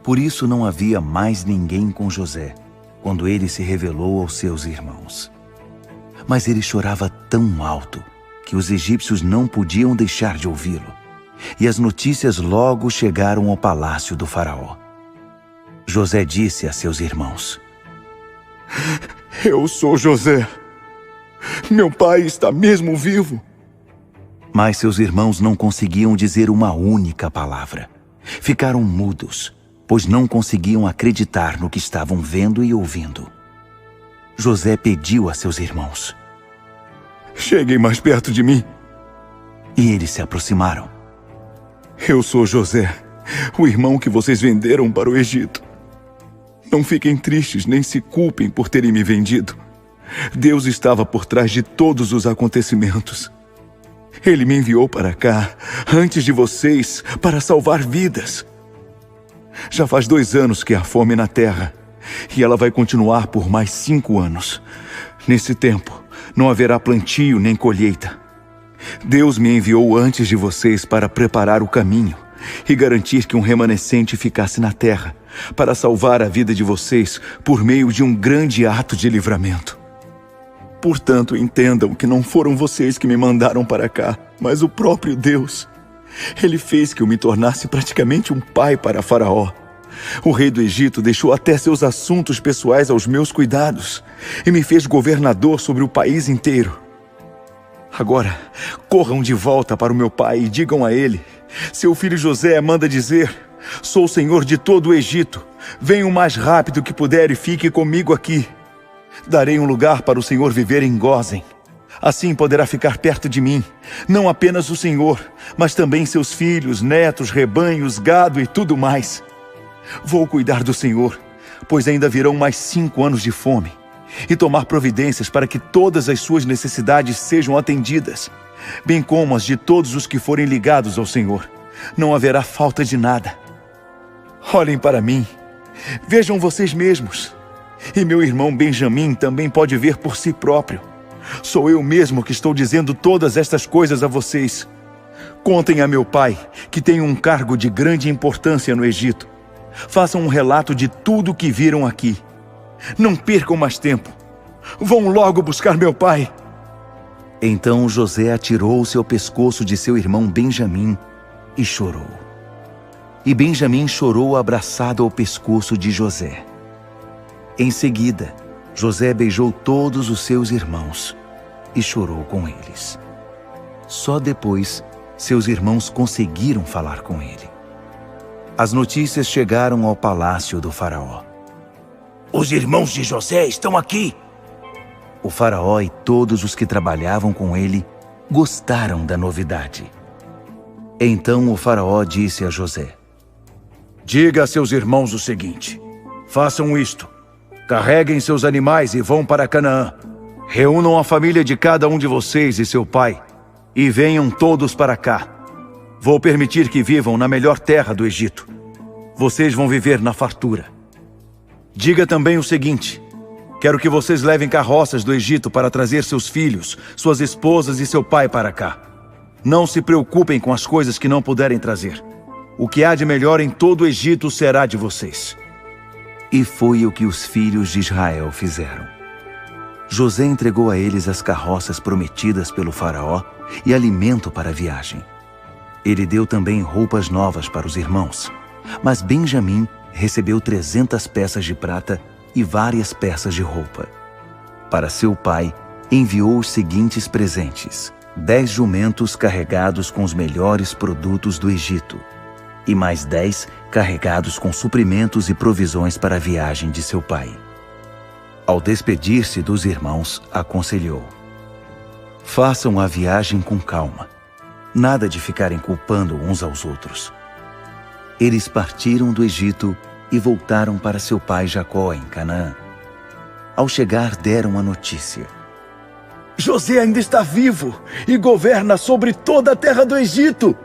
Por isso não havia mais ninguém com José, quando ele se revelou aos seus irmãos. Mas ele chorava tão alto que os egípcios não podiam deixar de ouvi-lo, e as notícias logo chegaram ao palácio do faraó. José disse a seus irmãos: Eu sou José. Meu pai está mesmo vivo. Mas seus irmãos não conseguiam dizer uma única palavra. Ficaram mudos, pois não conseguiam acreditar no que estavam vendo e ouvindo. José pediu a seus irmãos: Cheguem mais perto de mim. E eles se aproximaram. Eu sou José, o irmão que vocês venderam para o Egito. Não fiquem tristes nem se culpem por terem me vendido. Deus estava por trás de todos os acontecimentos. Ele me enviou para cá, antes de vocês, para salvar vidas. Já faz 2 anos que há fome na terra, e ela vai continuar por mais 5 anos. Nesse tempo, não haverá plantio nem colheita. Deus me enviou antes de vocês para preparar o caminho e garantir que um remanescente ficasse na terra, para salvar a vida de vocês por meio de um grande ato de livramento. Portanto, entendam que não foram vocês que me mandaram para cá, mas o próprio Deus. Ele fez que eu me tornasse praticamente um pai para Faraó. O rei do Egito deixou até seus assuntos pessoais aos meus cuidados e me fez governador sobre o país inteiro. Agora, corram de volta para o meu pai e digam a ele: seu filho José manda dizer: sou o senhor de todo o Egito. Venha o mais rápido que puder e fique comigo aqui. Darei um lugar para o senhor viver em Gósen. Assim poderá ficar perto de mim, não apenas o senhor, mas também seus filhos, netos, rebanhos, gado e tudo mais. Vou cuidar do senhor, pois ainda virão mais 5 anos de fome, e tomar providências para que todas as suas necessidades sejam atendidas, bem como as de todos os que forem ligados ao Senhor. Não haverá falta de nada. Olhem para mim, vejam vocês mesmos. E meu irmão Benjamim também pode ver por si próprio. Sou eu mesmo que estou dizendo todas estas coisas a vocês. Contem a meu pai, que tem um cargo de grande importância no Egito. Façam um relato de tudo o que viram aqui. Não percam mais tempo. Vão logo buscar meu pai. Então José atirou-se ao pescoço de seu irmão Benjamim e chorou. E Benjamim chorou abraçado ao pescoço de José. Em seguida, José beijou todos os seus irmãos e chorou com eles. Só depois, seus irmãos conseguiram falar com ele. As notícias chegaram ao palácio do faraó. Os irmãos de José estão aqui. O faraó e todos os que trabalhavam com ele gostaram da novidade. Então o faraó disse a José: diga a seus irmãos o seguinte: façam isto. Carreguem seus animais e vão para Canaã. Reúnam a família de cada um de vocês e seu pai, e venham todos para cá. Vou permitir que vivam na melhor terra do Egito. Vocês vão viver na fartura. Diga também o seguinte: quero que vocês levem carroças do Egito para trazer seus filhos, suas esposas e seu pai para cá. Não se preocupem com as coisas que não puderem trazer. O que há de melhor em todo o Egito será de vocês. E foi o que os filhos de Israel fizeram. José entregou a eles as carroças prometidas pelo faraó e alimento para a viagem. Ele deu também roupas novas para os irmãos, mas Benjamim recebeu 300 peças de prata e várias peças de roupa. Para seu pai, enviou os seguintes presentes: 10 jumentos carregados com os melhores produtos do Egito, e mais 10 carregados com suprimentos e provisões para a viagem de seu pai. Ao despedir-se dos irmãos, aconselhou: façam a viagem com calma, nada de ficarem culpando uns aos outros. Eles partiram do Egito e voltaram para seu pai Jacó em Canaã. Ao chegar, deram a notícia: José ainda está vivo e governa sobre toda a terra do Egito.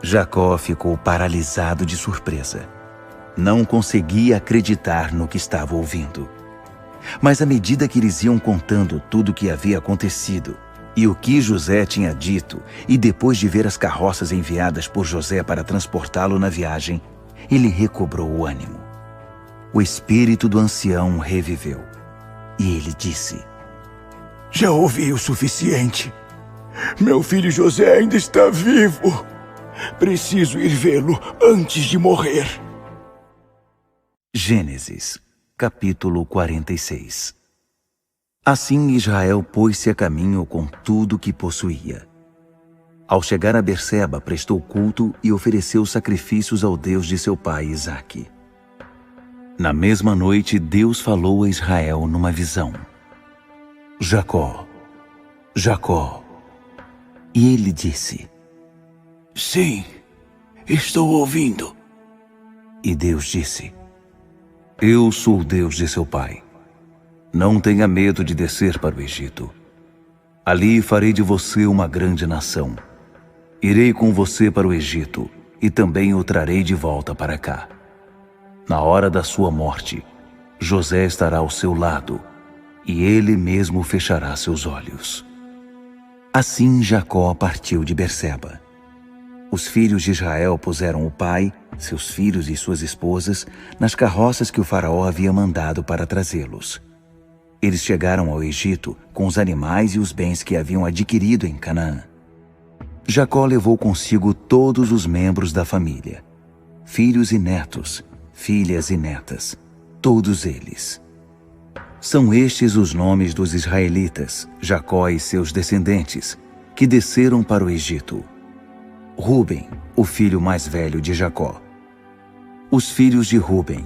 Jacó ficou paralisado de surpresa. Não conseguia acreditar no que estava ouvindo. Mas à medida que eles iam contando tudo o que havia acontecido e o que José tinha dito, e depois de ver as carroças enviadas por José para transportá-lo na viagem, ele recobrou o ânimo. O espírito do ancião reviveu. E ele disse: já ouvi o suficiente. Meu filho José ainda está vivo. Preciso ir vê-lo antes de morrer. Gênesis, capítulo 46. Assim Israel pôs-se a caminho com tudo o que possuía. Ao chegar a Berseba, prestou culto e ofereceu sacrifícios ao Deus de seu pai Isaque. Na mesma noite, Deus falou a Israel numa visão: Jacó, Jacó. E ele disse: sim, estou ouvindo. E Deus disse: eu sou o Deus de seu pai. Não tenha medo de descer para o Egito. Ali farei de você uma grande nação. Irei com você para o Egito e também o trarei de volta para cá. Na hora da sua morte, José estará ao seu lado e ele mesmo fechará seus olhos. Assim Jacó partiu de Berseba. Os filhos de Israel puseram o pai, seus filhos e suas esposas nas carroças que o faraó havia mandado para trazê-los. Eles chegaram ao Egito com os animais e os bens que haviam adquirido em Canaã. Jacó levou consigo todos os membros da família, filhos e netos, filhas e netas, todos eles. São estes os nomes dos israelitas, Jacó e seus descendentes, que desceram para o Egito. Ruben, o filho mais velho de Jacó. Os filhos de Ruben: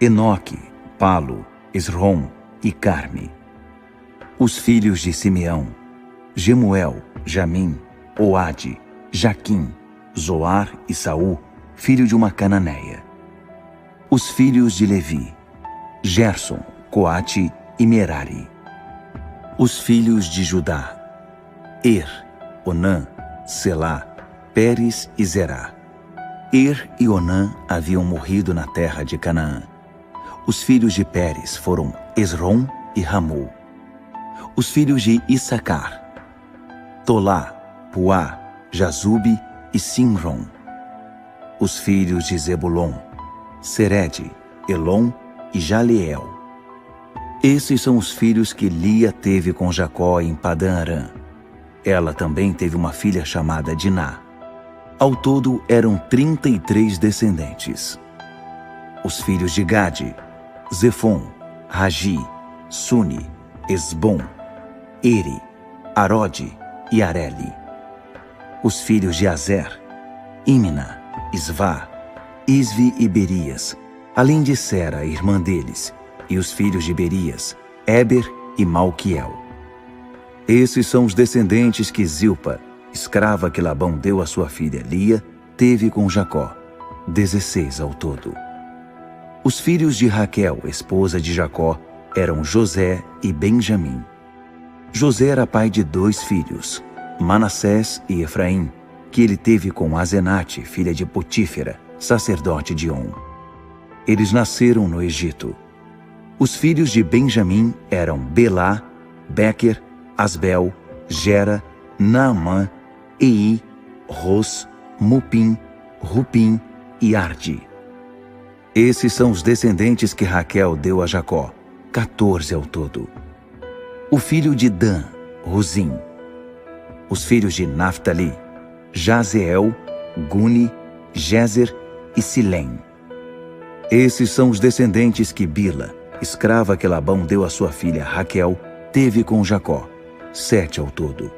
Enoque, Palo, Esrom e Carme. Os filhos de Simeão: Gemuel, Jamim, Oade, Jaquim, Zoar e Saul, filho de uma cananeia. Os filhos de Levi: Gerson, Coate e Merari. Os filhos de Judá: Onã, Selá, Pérez e Zerá. E Onã haviam morrido na terra de Canaã. Os filhos de Pérez foram Esrom e Ramú. Os filhos de Issacar: Tolá, Puá, Jazube e Simron. Os filhos de Zebulon: Sered, Elon e Jaleel. Esses são os filhos que Lia teve com Jacó em Padã-Arã. Ela também teve uma filha chamada Diná. Ao todo eram 33 descendentes. Os filhos de Gade: Zefon, Ragi, Suni, Esbom, Eri, Arode e Areli. Os filhos de Azer: Imna, Isvá, Isvi e Berias, além de Sera, irmã deles, e os filhos de Berias: Éber e Malquiel. Esses são os descendentes que Zilpa, escrava que Labão deu à sua filha Lia, teve com Jacó, 16 ao todo. Os filhos de Raquel, esposa de Jacó, eram José e Benjamim. José era pai de 2 filhos, Manassés e Efraim, que ele teve com Azenate, filha de Potífera, sacerdote de On. Eles nasceram no Egito. Os filhos de Benjamim eram Belá, Bequer, Asbel, Gera, Naamã, Ei, Ros, Mupim, Rupim e Arde. Esses são os descendentes que Raquel deu a Jacó, 14 ao todo. O filho de Dan, Rosim. Os filhos de Naftali: Jazeel, Guni, Jezer e Silém. Esses são os descendentes que Bila, escrava que Labão deu à sua filha Raquel, teve com Jacó, 7 ao todo.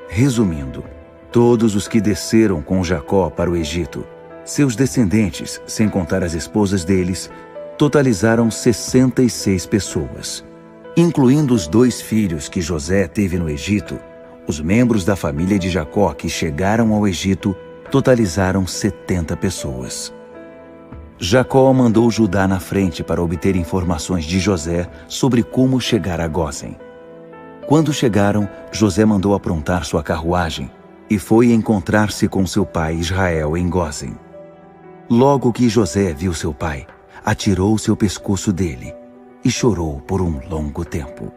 Resumindo, Todos os que desceram com Jacó para o Egito, seus descendentes, sem contar as esposas deles, totalizaram 66 pessoas. Incluindo os 2 filhos que José teve no Egito, os membros da família de Jacó que chegaram ao Egito totalizaram 70 pessoas. Jacó mandou Judá na frente para obter informações de José sobre como chegar a Gósen. Quando chegaram, José mandou aprontar sua carruagem e foi encontrar-se com seu pai Israel em Gósen. Logo que José viu seu pai, atirou-se ao pescoço dele e chorou por um longo tempo.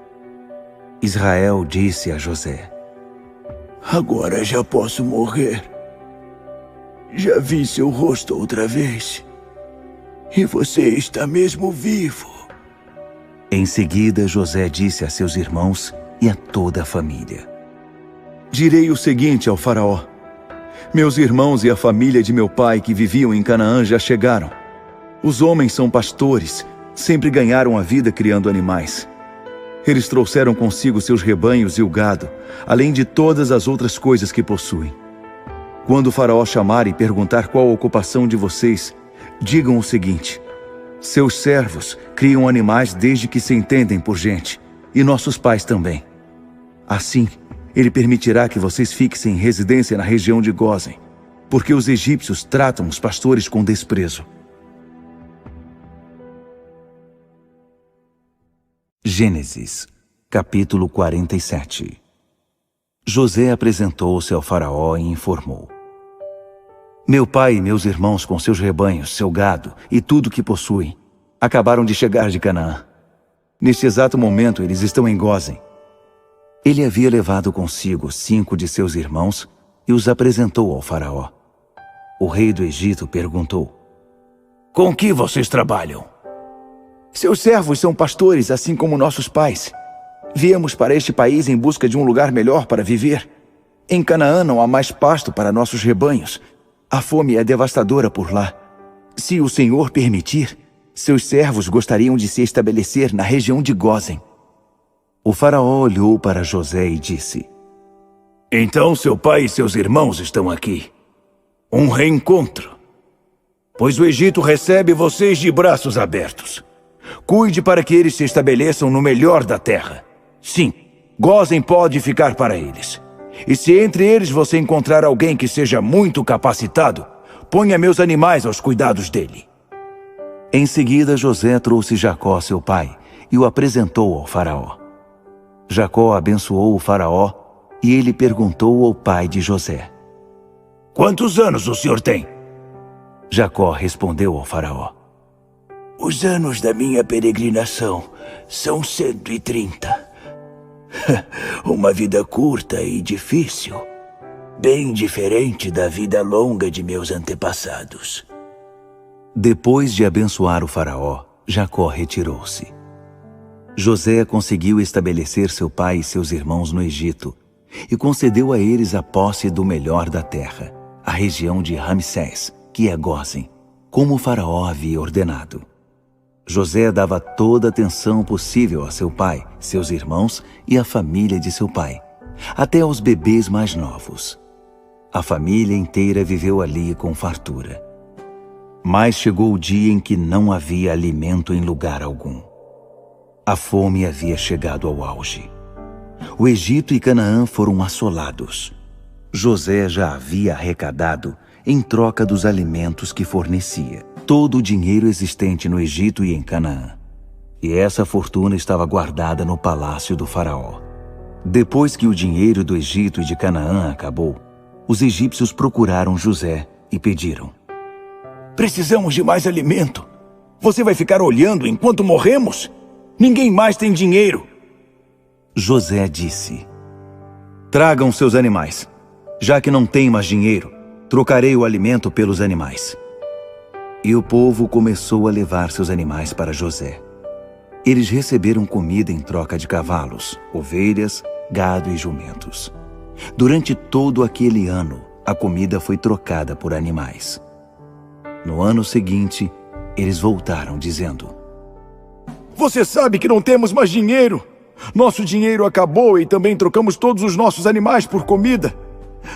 Israel disse a José: Agora já posso morrer. Já vi seu rosto outra vez. E você está mesmo vivo. Em seguida, José disse a seus irmãos e a toda a família: Direi o seguinte ao faraó: meus irmãos e a família de meu pai que viviam em Canaã já chegaram. Os homens são pastores, sempre ganharam a vida criando animais. Eles trouxeram consigo seus rebanhos e o gado, além de todas as outras coisas que possuem. Quando o faraó chamar e perguntar qual a ocupação de vocês, digam o seguinte: seus servos criam animais desde que se entendem por gente, e nossos pais também. Assim, ele permitirá que vocês fixem residência na região de Gósen, porque os egípcios tratam os pastores com desprezo. Gênesis, capítulo 47. José apresentou-se ao faraó e informou: Meu pai e meus irmãos com seus rebanhos, seu gado e tudo que possuem, acabaram de chegar de Canaã. Neste exato momento eles estão em Gósen. Ele havia levado consigo 5 de seus irmãos e os apresentou ao faraó. O rei do Egito perguntou: Com que vocês trabalham? Seus servos são pastores, assim como nossos pais. Viemos para este país em busca de um lugar melhor para viver. Em Canaã não há mais pasto para nossos rebanhos. A fome é devastadora por lá. Se o Senhor permitir, seus servos gostariam de se estabelecer na região de Gósen. O faraó olhou para José e disse: Então seu pai e seus irmãos estão aqui. Um reencontro. Pois o Egito recebe vocês de braços abertos. Cuide para que eles se estabeleçam no melhor da terra. Sim, Gósen pode ficar para eles. E se entre eles você encontrar alguém que seja muito capacitado, ponha meus animais aos cuidados dele. Em seguida, José trouxe Jacó, seu pai, e o apresentou ao faraó. Jacó abençoou o faraó e ele perguntou ao pai de José: Quantos anos o senhor tem? Jacó respondeu ao faraó: Os anos da minha peregrinação são 130. Uma vida curta e difícil, bem diferente da vida longa de meus antepassados. Depois de abençoar o faraó, Jacó retirou-se. José conseguiu estabelecer seu pai e seus irmãos no Egito e concedeu a eles a posse do melhor da terra, a região de Ramsés, que é Gósen, como o faraó havia ordenado. José dava toda a atenção possível a seu pai, seus irmãos e a família de seu pai, até aos bebês mais novos. A família inteira viveu ali com fartura. Mas chegou o dia em que não havia alimento em lugar algum. A fome havia chegado ao auge. O Egito e Canaã foram assolados. José já havia arrecadado, em troca dos alimentos que fornecia, todo o dinheiro existente no Egito e em Canaã. E essa fortuna estava guardada no palácio do faraó. Depois que o dinheiro do Egito e de Canaã acabou, os egípcios procuraram José e pediram: Precisamos de mais alimento. Você vai ficar olhando enquanto morremos? Ninguém mais tem dinheiro. José disse: Tragam seus animais. Já que não tem mais dinheiro, trocarei o alimento pelos animais. E o povo começou a levar seus animais para José. Eles receberam comida em troca de cavalos, ovelhas, gado e jumentos. Durante todo aquele ano, a comida foi trocada por animais. No ano seguinte, eles voltaram dizendo: Você sabe que não temos mais dinheiro. Nosso dinheiro acabou e também trocamos todos os nossos animais por comida.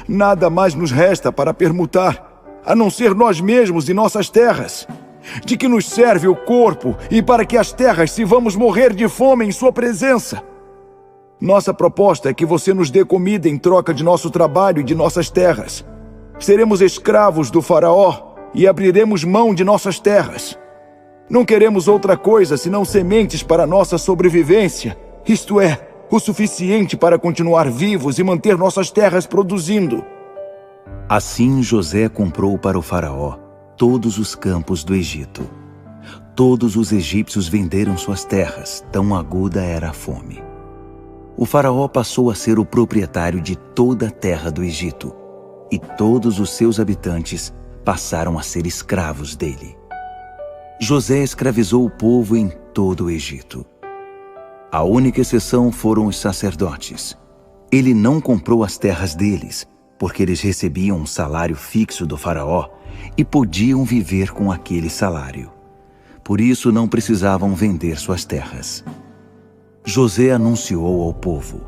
Nada mais nos resta para permutar, a não ser nós mesmos e nossas terras. De que nos serve o corpo e para que as terras se vamos morrer de fome em sua presença? Nossa proposta é que você nos dê comida em troca de nosso trabalho e de nossas terras. Seremos escravos do faraó e abriremos mão de nossas terras. Não queremos outra coisa senão sementes para nossa sobrevivência, isto é, o suficiente para continuar vivos e manter nossas terras produzindo. Assim José comprou para o faraó todos os campos do Egito. Todos os egípcios venderam suas terras, tão aguda era a fome. O faraó passou a ser o proprietário de toda a terra do Egito, e todos os seus habitantes passaram a ser escravos dele. José escravizou o povo em todo o Egito. A única exceção foram os sacerdotes. Ele não comprou as terras deles, porque eles recebiam um salário fixo do faraó e podiam viver com aquele salário. Por isso não precisavam vender suas terras. José anunciou ao povo: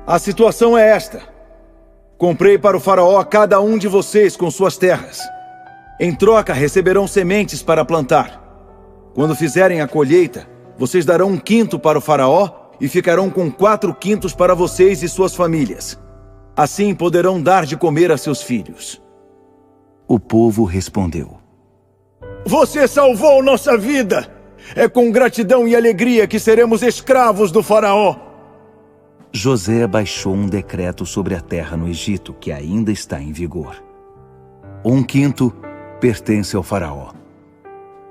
A situação é esta. Comprei para o faraó cada um de vocês com suas terras. Em troca receberão sementes para plantar. Quando fizerem a colheita, vocês darão 1/5 para o faraó e ficarão com 4/5 para vocês e suas famílias. Assim poderão dar de comer a seus filhos. O povo respondeu: Você salvou nossa vida! É com gratidão e alegria que seremos escravos do faraó. José baixou um decreto sobre a terra no Egito, que ainda está em vigor. 1/5 pertence ao faraó.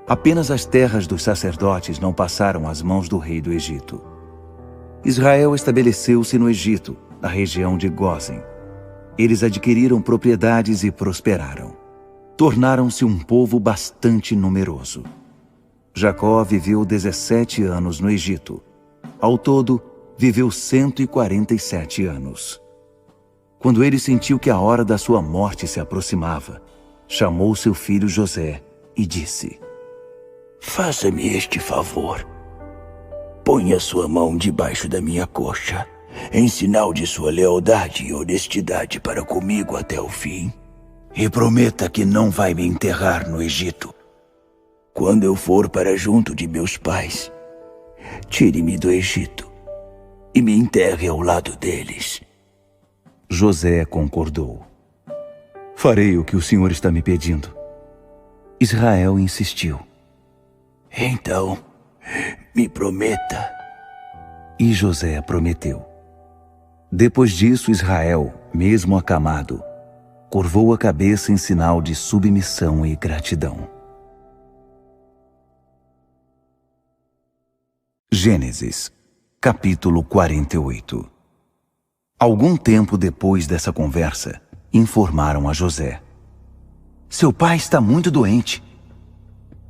Apenas as terras dos sacerdotes não passaram às mãos do rei do Egito. Israel estabeleceu-se no Egito, na região de Gósen. Eles adquiriram propriedades e prosperaram. Tornaram-se um povo bastante numeroso. Jacó viveu 17 anos no Egito. Ao todo, viveu 147 anos. Quando ele sentiu que a hora da sua morte se aproximava, chamou seu filho José e disse: Faça-me este favor. Ponha sua mão debaixo da minha coxa, em sinal de sua lealdade e honestidade para comigo até o fim. E prometa que não vai me enterrar no Egito. Quando eu for para junto de meus pais, tire-me do Egito e me enterre ao lado deles. José concordou. Farei o que o senhor está me pedindo. Israel insistiu. Então, me prometa. E José prometeu. Depois disso, Israel, mesmo acamado, curvou a cabeça em sinal de submissão e gratidão. Gênesis, capítulo 48. Algum tempo depois dessa conversa, informaram a José: Seu pai está muito doente.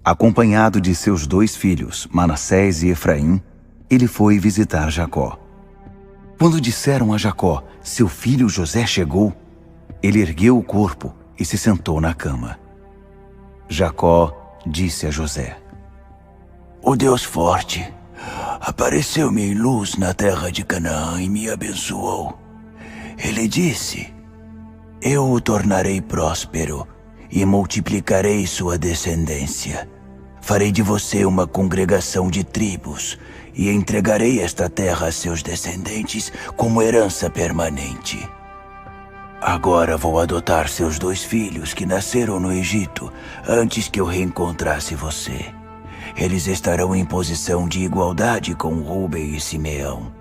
Acompanhado de seus 2 filhos, Manassés e Efraim, ele foi visitar Jacó. Quando disseram a Jacó: Seu filho José chegou, ele ergueu o corpo e se sentou na cama. Jacó disse a José: O Deus forte apareceu-me em luz na terra de Canaã e me abençoou. Ele disse: Eu o tornarei próspero e multiplicarei sua descendência. Farei de você uma congregação de tribos e entregarei esta terra a seus descendentes como herança permanente. Agora vou adotar seus 2 filhos que nasceram no Egito antes que eu reencontrasse você. Eles estarão em posição de igualdade com Rúben e Simeão.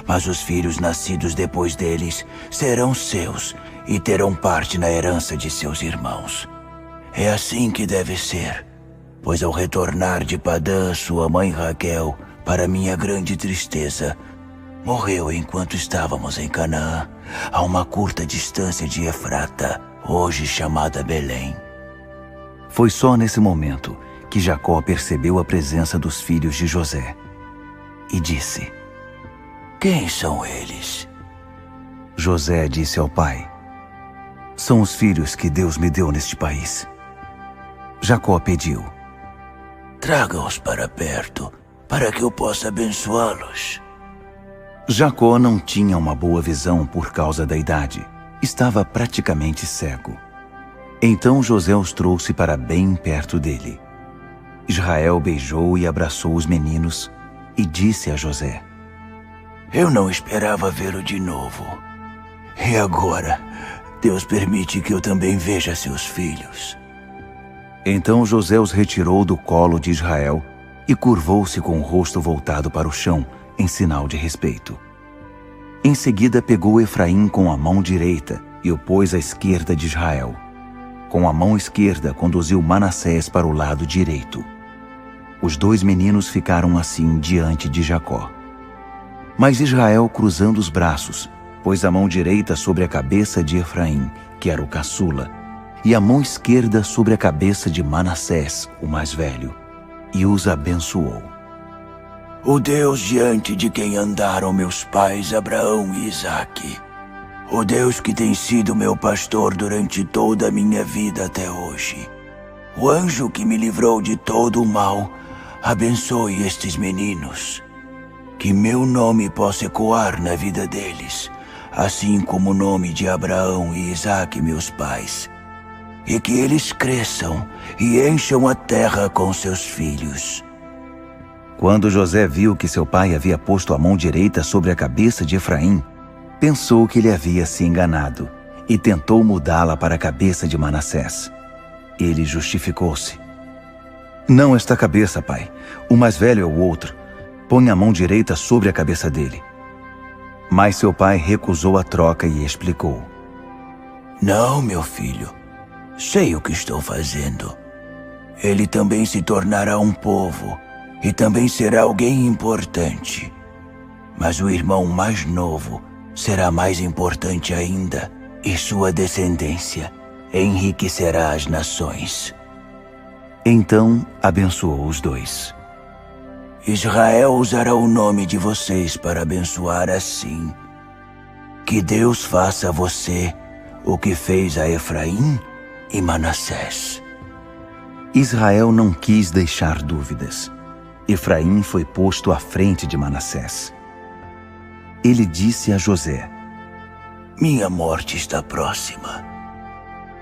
Mas os filhos nascidos depois deles serão seus e terão parte na herança de seus irmãos. É assim que deve ser, pois ao retornar de Padã, sua mãe Raquel, para minha grande tristeza, morreu enquanto estávamos em Canaã, a uma curta distância de Efrata, hoje chamada Belém. Foi só nesse momento que Jacó percebeu a presença dos filhos de José e disse: Quem são eles? José disse ao pai: São os filhos que Deus me deu neste país. Jacó pediu: Traga-os para perto, para que eu possa abençoá-los. Jacó não tinha uma boa visão por causa da idade, estava praticamente cego. Então José os trouxe para bem perto dele. Israel beijou e abraçou os meninos e disse a José: Eu não esperava vê-lo de novo. E agora, Deus permite que eu também veja seus filhos. Então José os retirou do colo de Israel e curvou-se com o rosto voltado para o chão, em sinal de respeito. Em seguida pegou Efraim com a mão direita e o pôs à esquerda de Israel. Com a mão esquerda conduziu Manassés para o lado direito. Os dois meninos ficaram assim diante de Jacó. Mas Israel, cruzando os braços, pôs a mão direita sobre a cabeça de Efraim, que era o caçula, e a mão esquerda sobre a cabeça de Manassés, o mais velho, e os abençoou. O Deus diante de quem andaram meus pais Abraão e Isaque, o Deus que tem sido meu pastor durante toda a minha vida até hoje, o anjo que me livrou de todo o mal, abençoe estes meninos. Que meu nome possa ecoar na vida deles, assim como o nome de Abraão e Isaque, meus pais. E que eles cresçam e encham a terra com seus filhos. Quando José viu que seu pai havia posto a mão direita sobre a cabeça de Efraim, pensou que ele havia se enganado e tentou mudá-la para a cabeça de Manassés. Ele justificou-se. Não esta cabeça, pai. O mais velho é o outro. Põe a mão direita sobre a cabeça dele. Mas seu pai recusou a troca e explicou. Não, meu filho. Sei o que estou fazendo. Ele também se tornará um povo e também será alguém importante. Mas o irmão mais novo será mais importante ainda, e sua descendência enriquecerá as nações. Então abençoou os dois. Israel usará o nome de vocês para abençoar assim. Que Deus faça a você o que fez a Efraim e Manassés. Israel não quis deixar dúvidas. Efraim foi posto à frente de Manassés. Ele disse a José: Minha morte está próxima.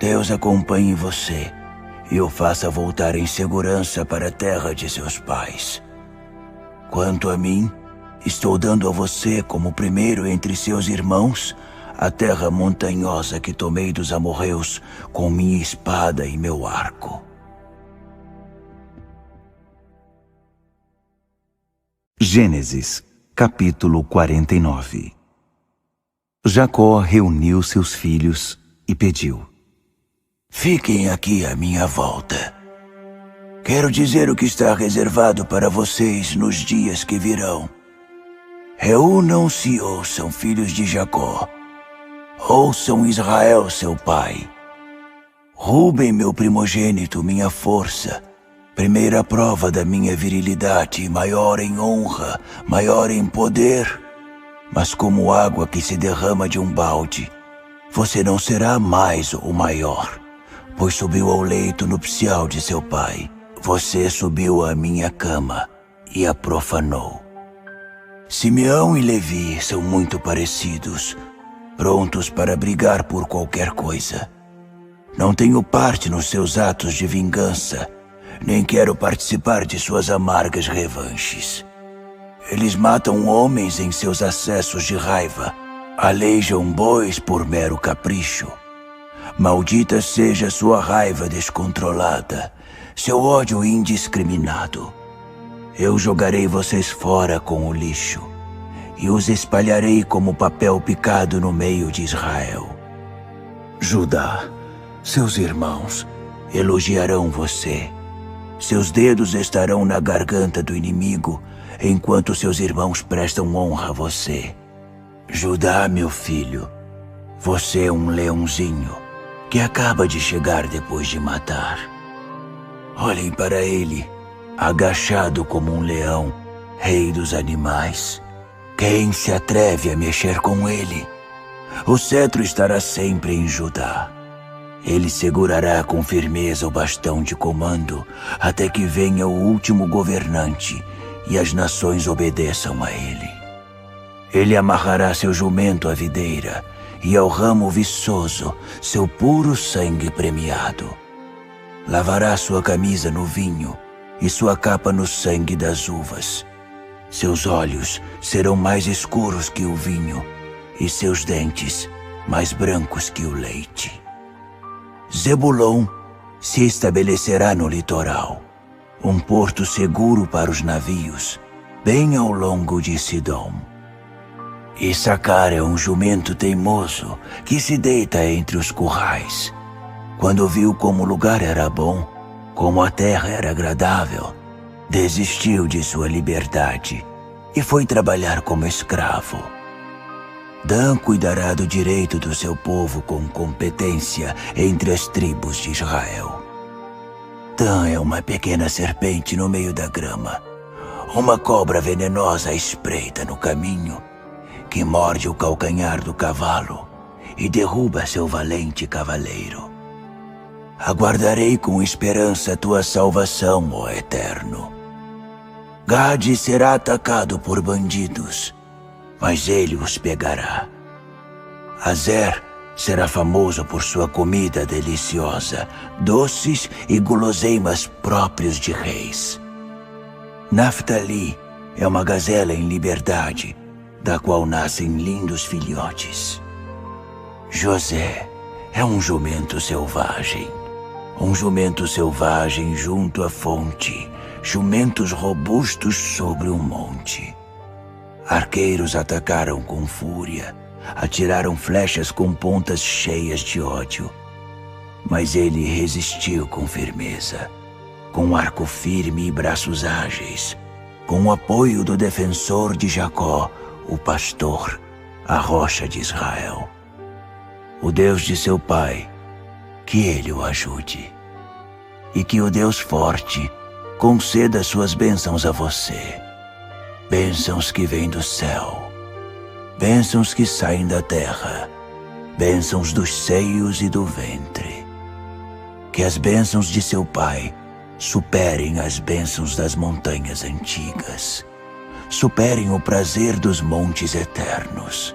Deus acompanhe você e o faça voltar em segurança para a terra de seus pais. Quanto a mim, estou dando a você como primeiro entre seus irmãos a terra montanhosa que tomei dos amorreus com minha espada e meu arco. Gênesis, capítulo 49. Jacó reuniu seus filhos e pediu: Fiquem aqui à minha volta. Quero dizer o que está reservado para vocês nos dias que virão. Reúnam-se e ouçam, filhos de Jacó. Ouçam Israel, seu pai. Rúben, meu primogênito, minha força. Primeira prova da minha virilidade, maior em honra, maior em poder. Mas como água que se derrama de um balde, você não será mais o maior, pois subiu ao leito nupcial de seu pai. Você subiu à minha cama e a profanou. Simeão e Levi são muito parecidos, prontos para brigar por qualquer coisa. Não tenho parte nos seus atos de vingança, nem quero participar de suas amargas revanches. Eles matam homens em seus acessos de raiva, aleijam bois por mero capricho. Maldita seja sua raiva descontrolada, seu ódio indiscriminado. Eu jogarei vocês fora com o lixo e os espalharei como papel picado no meio de Israel. Judá, seus irmãos elogiarão você. Seus dedos estarão na garganta do inimigo, enquanto seus irmãos prestam honra a você. Judá, meu filho, você é um leãozinho que acaba de chegar depois de matar. Olhem para ele, agachado como um leão, rei dos animais. Quem se atreve a mexer com ele? O cetro estará sempre em Judá. Ele segurará com firmeza o bastão de comando até que venha o último governante e as nações obedeçam a ele. Ele amarrará seu jumento à videira e ao ramo viçoso seu puro sangue premiado. Lavará sua camisa no vinho e sua capa no sangue das uvas. Seus olhos serão mais escuros que o vinho e seus dentes mais brancos que o leite. Zebulon se estabelecerá no litoral, um porto seguro para os navios, bem ao longo de Sidom. Issacar é um jumento teimoso que se deita entre os currais. Quando viu como o lugar era bom, como a terra era agradável, desistiu de sua liberdade e foi trabalhar como escravo. Dan cuidará do direito do seu povo com competência entre as tribos de Israel. Dan é uma pequena serpente no meio da grama, uma cobra venenosa espreita no caminho, que morde o calcanhar do cavalo e derruba seu valente cavaleiro. Aguardarei com esperança tua salvação, ó Eterno. Gade será atacado por bandidos, mas ele os pegará. Azer será famoso por sua comida deliciosa, doces e guloseimas próprios de reis. Naftali é uma gazela em liberdade, da qual nascem lindos filhotes. José é um jumento selvagem junto à fonte, jumentos robustos sobre um monte. Arqueiros atacaram com fúria, atiraram flechas com pontas cheias de ódio. Mas ele resistiu com firmeza, com arco firme e braços ágeis, com o apoio do defensor de Jacó, o pastor, a rocha de Israel. O Deus de seu pai, que ele o ajude. E que o Deus forte conceda suas bênçãos a você. Bênçãos que vêm do céu, bênçãos que saem da terra, bênçãos dos seios e do ventre. Que as bênçãos de seu pai superem as bênçãos das montanhas antigas, superem o prazer dos montes eternos.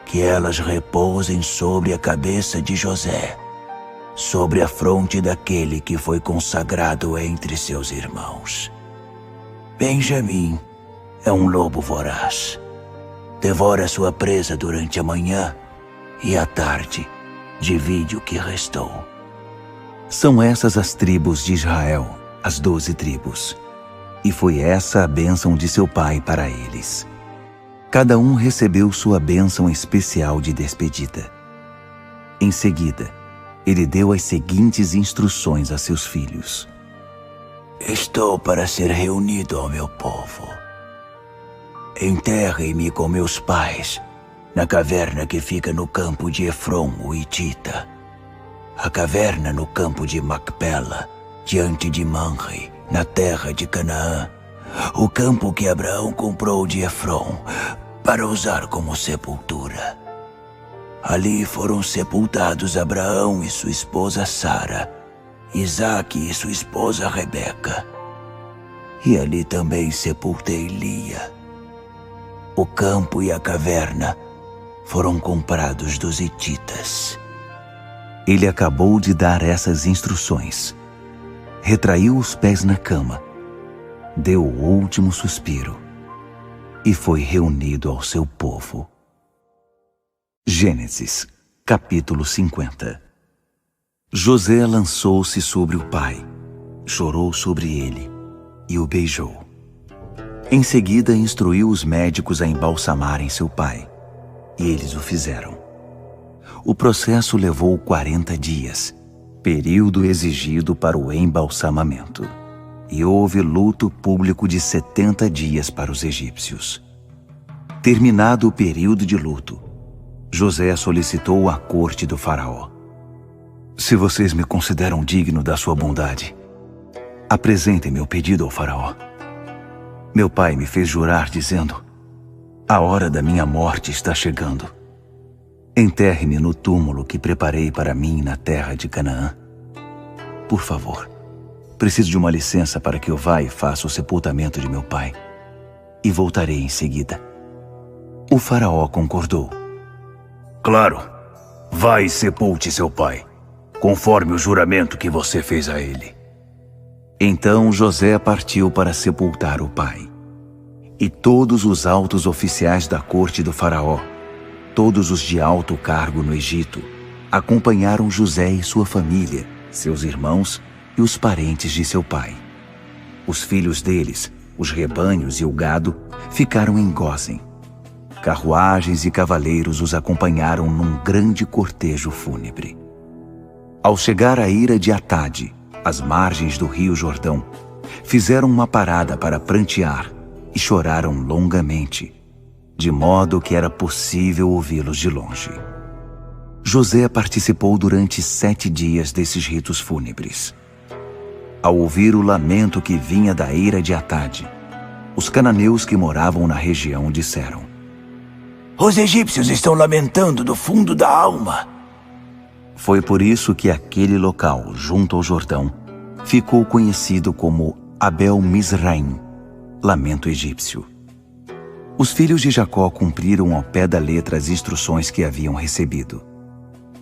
Que elas repousem sobre a cabeça de José, sobre a fronte daquele que foi consagrado entre seus irmãos. Benjamim é um lobo voraz. Devora sua presa durante a manhã e à tarde divide o que restou. São essas as tribos de Israel, as 12 tribos. E foi essa a bênção de seu pai para eles. Cada um recebeu sua bênção especial de despedida. Em seguida, ele deu as seguintes instruções a seus filhos. Estou para ser reunido ao meu povo. Enterrem-me com meus pais na caverna que fica no campo de Efron, o Hitita. A caverna no campo de Macpela, diante de Manre, na terra de Canaã. O campo que Abraão comprou de Efron para usar como sepultura. Ali foram sepultados Abraão e sua esposa Sara, Isaque e sua esposa Rebeca. E ali também sepultei Lia. O campo e a caverna foram comprados dos hititas. Ele acabou de dar essas instruções. Retraiu os pés na cama, deu o último suspiro e foi reunido ao seu povo. Gênesis, capítulo 50. José lançou-se sobre o pai, chorou sobre ele e o beijou. Em seguida, instruiu os médicos a embalsamarem seu pai, e eles o fizeram. O processo levou 40 dias, período exigido para o embalsamamento, e houve luto público de 70 dias para os egípcios. Terminado o período de luto, José solicitou a corte do faraó. Se vocês me consideram digno da sua bondade, apresentem meu pedido ao faraó. Meu pai me fez jurar dizendo: a hora da minha morte está chegando. Enterre-me no túmulo que preparei para mim na terra de Canaã. Por favor, preciso de uma licença para que eu vá e faça o sepultamento de meu pai, e voltarei em seguida. O faraó concordou. Claro. Vai e sepulte seu pai, conforme o juramento que você fez a ele. Então José partiu para sepultar o pai. E todos os altos oficiais da corte do faraó, todos os de alto cargo no Egito, acompanharam José e sua família, seus irmãos e os parentes de seu pai. Os filhos deles, os rebanhos e o gado, ficaram em Gósen. Carruagens e cavaleiros os acompanharam num grande cortejo fúnebre. Ao chegar à ira de Atade, às margens do rio Jordão, fizeram uma parada para prantear e choraram longamente, de modo que era possível ouvi-los de longe. José participou durante 7 dias desses ritos fúnebres. Ao ouvir o lamento que vinha da ira de Atade, os cananeus que moravam na região disseram: Os egípcios estão lamentando do fundo da alma. Foi por isso que aquele local, junto ao Jordão, ficou conhecido como Abel Mizraim, lamento egípcio. Os filhos de Jacó cumpriram ao pé da letra as instruções que haviam recebido.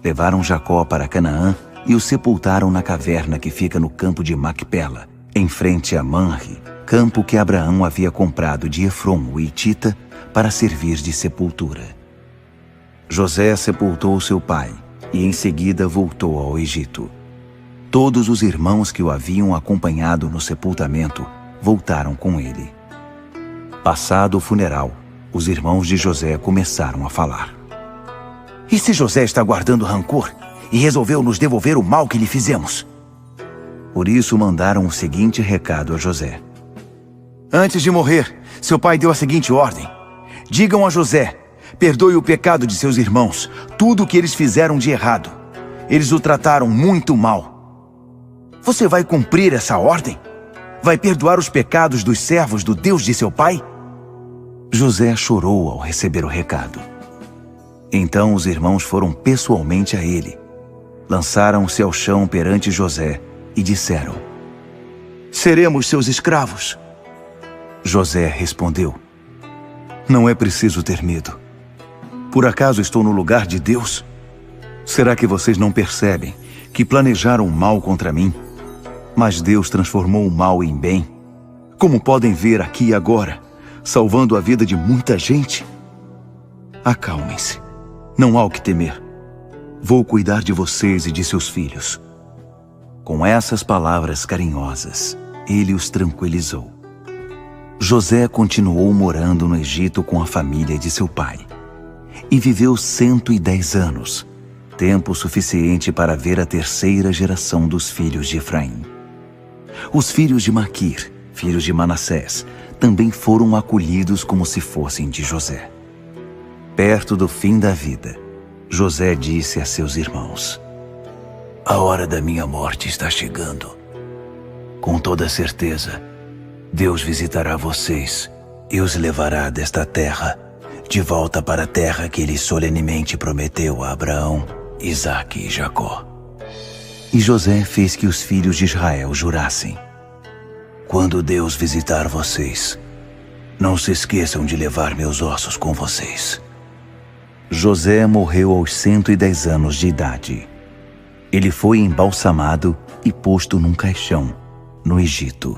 Levaram Jacó para Canaã e o sepultaram na caverna que fica no campo de Macpela, em frente a Manre, campo que Abraão havia comprado de Efrom, o hitita, para servir de sepultura. José sepultou seu pai e em seguida voltou ao Egito. Todos os irmãos que o haviam acompanhado no sepultamento voltaram com ele. Passado o funeral, os irmãos de José começaram a falar: E se José está guardando rancor e resolveu nos devolver o mal que lhe fizemos? Por isso mandaram o seguinte recado a José: Antes de morrer, seu pai deu a seguinte ordem: Digam a José, perdoe o pecado de seus irmãos, tudo o que eles fizeram de errado. Eles o trataram muito mal. Você vai cumprir essa ordem? Vai perdoar os pecados dos servos do Deus de seu pai? José chorou ao receber o recado. Então os irmãos foram pessoalmente a ele, lançaram-se ao chão perante José e disseram: Seremos seus escravos. José respondeu: Não é preciso ter medo. Por acaso estou no lugar de Deus? Será que vocês não percebem que planejaram mal contra mim, mas Deus transformou o mal em bem? Como podem ver aqui e agora, salvando a vida de muita gente? Acalmem-se. Não há o que temer. Vou cuidar de vocês e de seus filhos. Com essas palavras carinhosas, ele os tranquilizou. José continuou morando no Egito com a família de seu pai. E viveu 110 anos, tempo suficiente para ver a 3ª geração dos filhos de Efraim. Os filhos de Maquir, filhos de Manassés, também foram acolhidos como se fossem de José. Perto do fim da vida, José disse a seus irmãos: A hora da minha morte está chegando. Com toda certeza, Deus visitará vocês e os levará desta terra de volta para a terra que ele solenemente prometeu a Abraão, Isaque e Jacó. E José fez que os filhos de Israel jurassem: Quando Deus visitar vocês, não se esqueçam de levar meus ossos com vocês. José morreu aos 110 anos de idade. Ele foi embalsamado e posto num caixão, no Egito.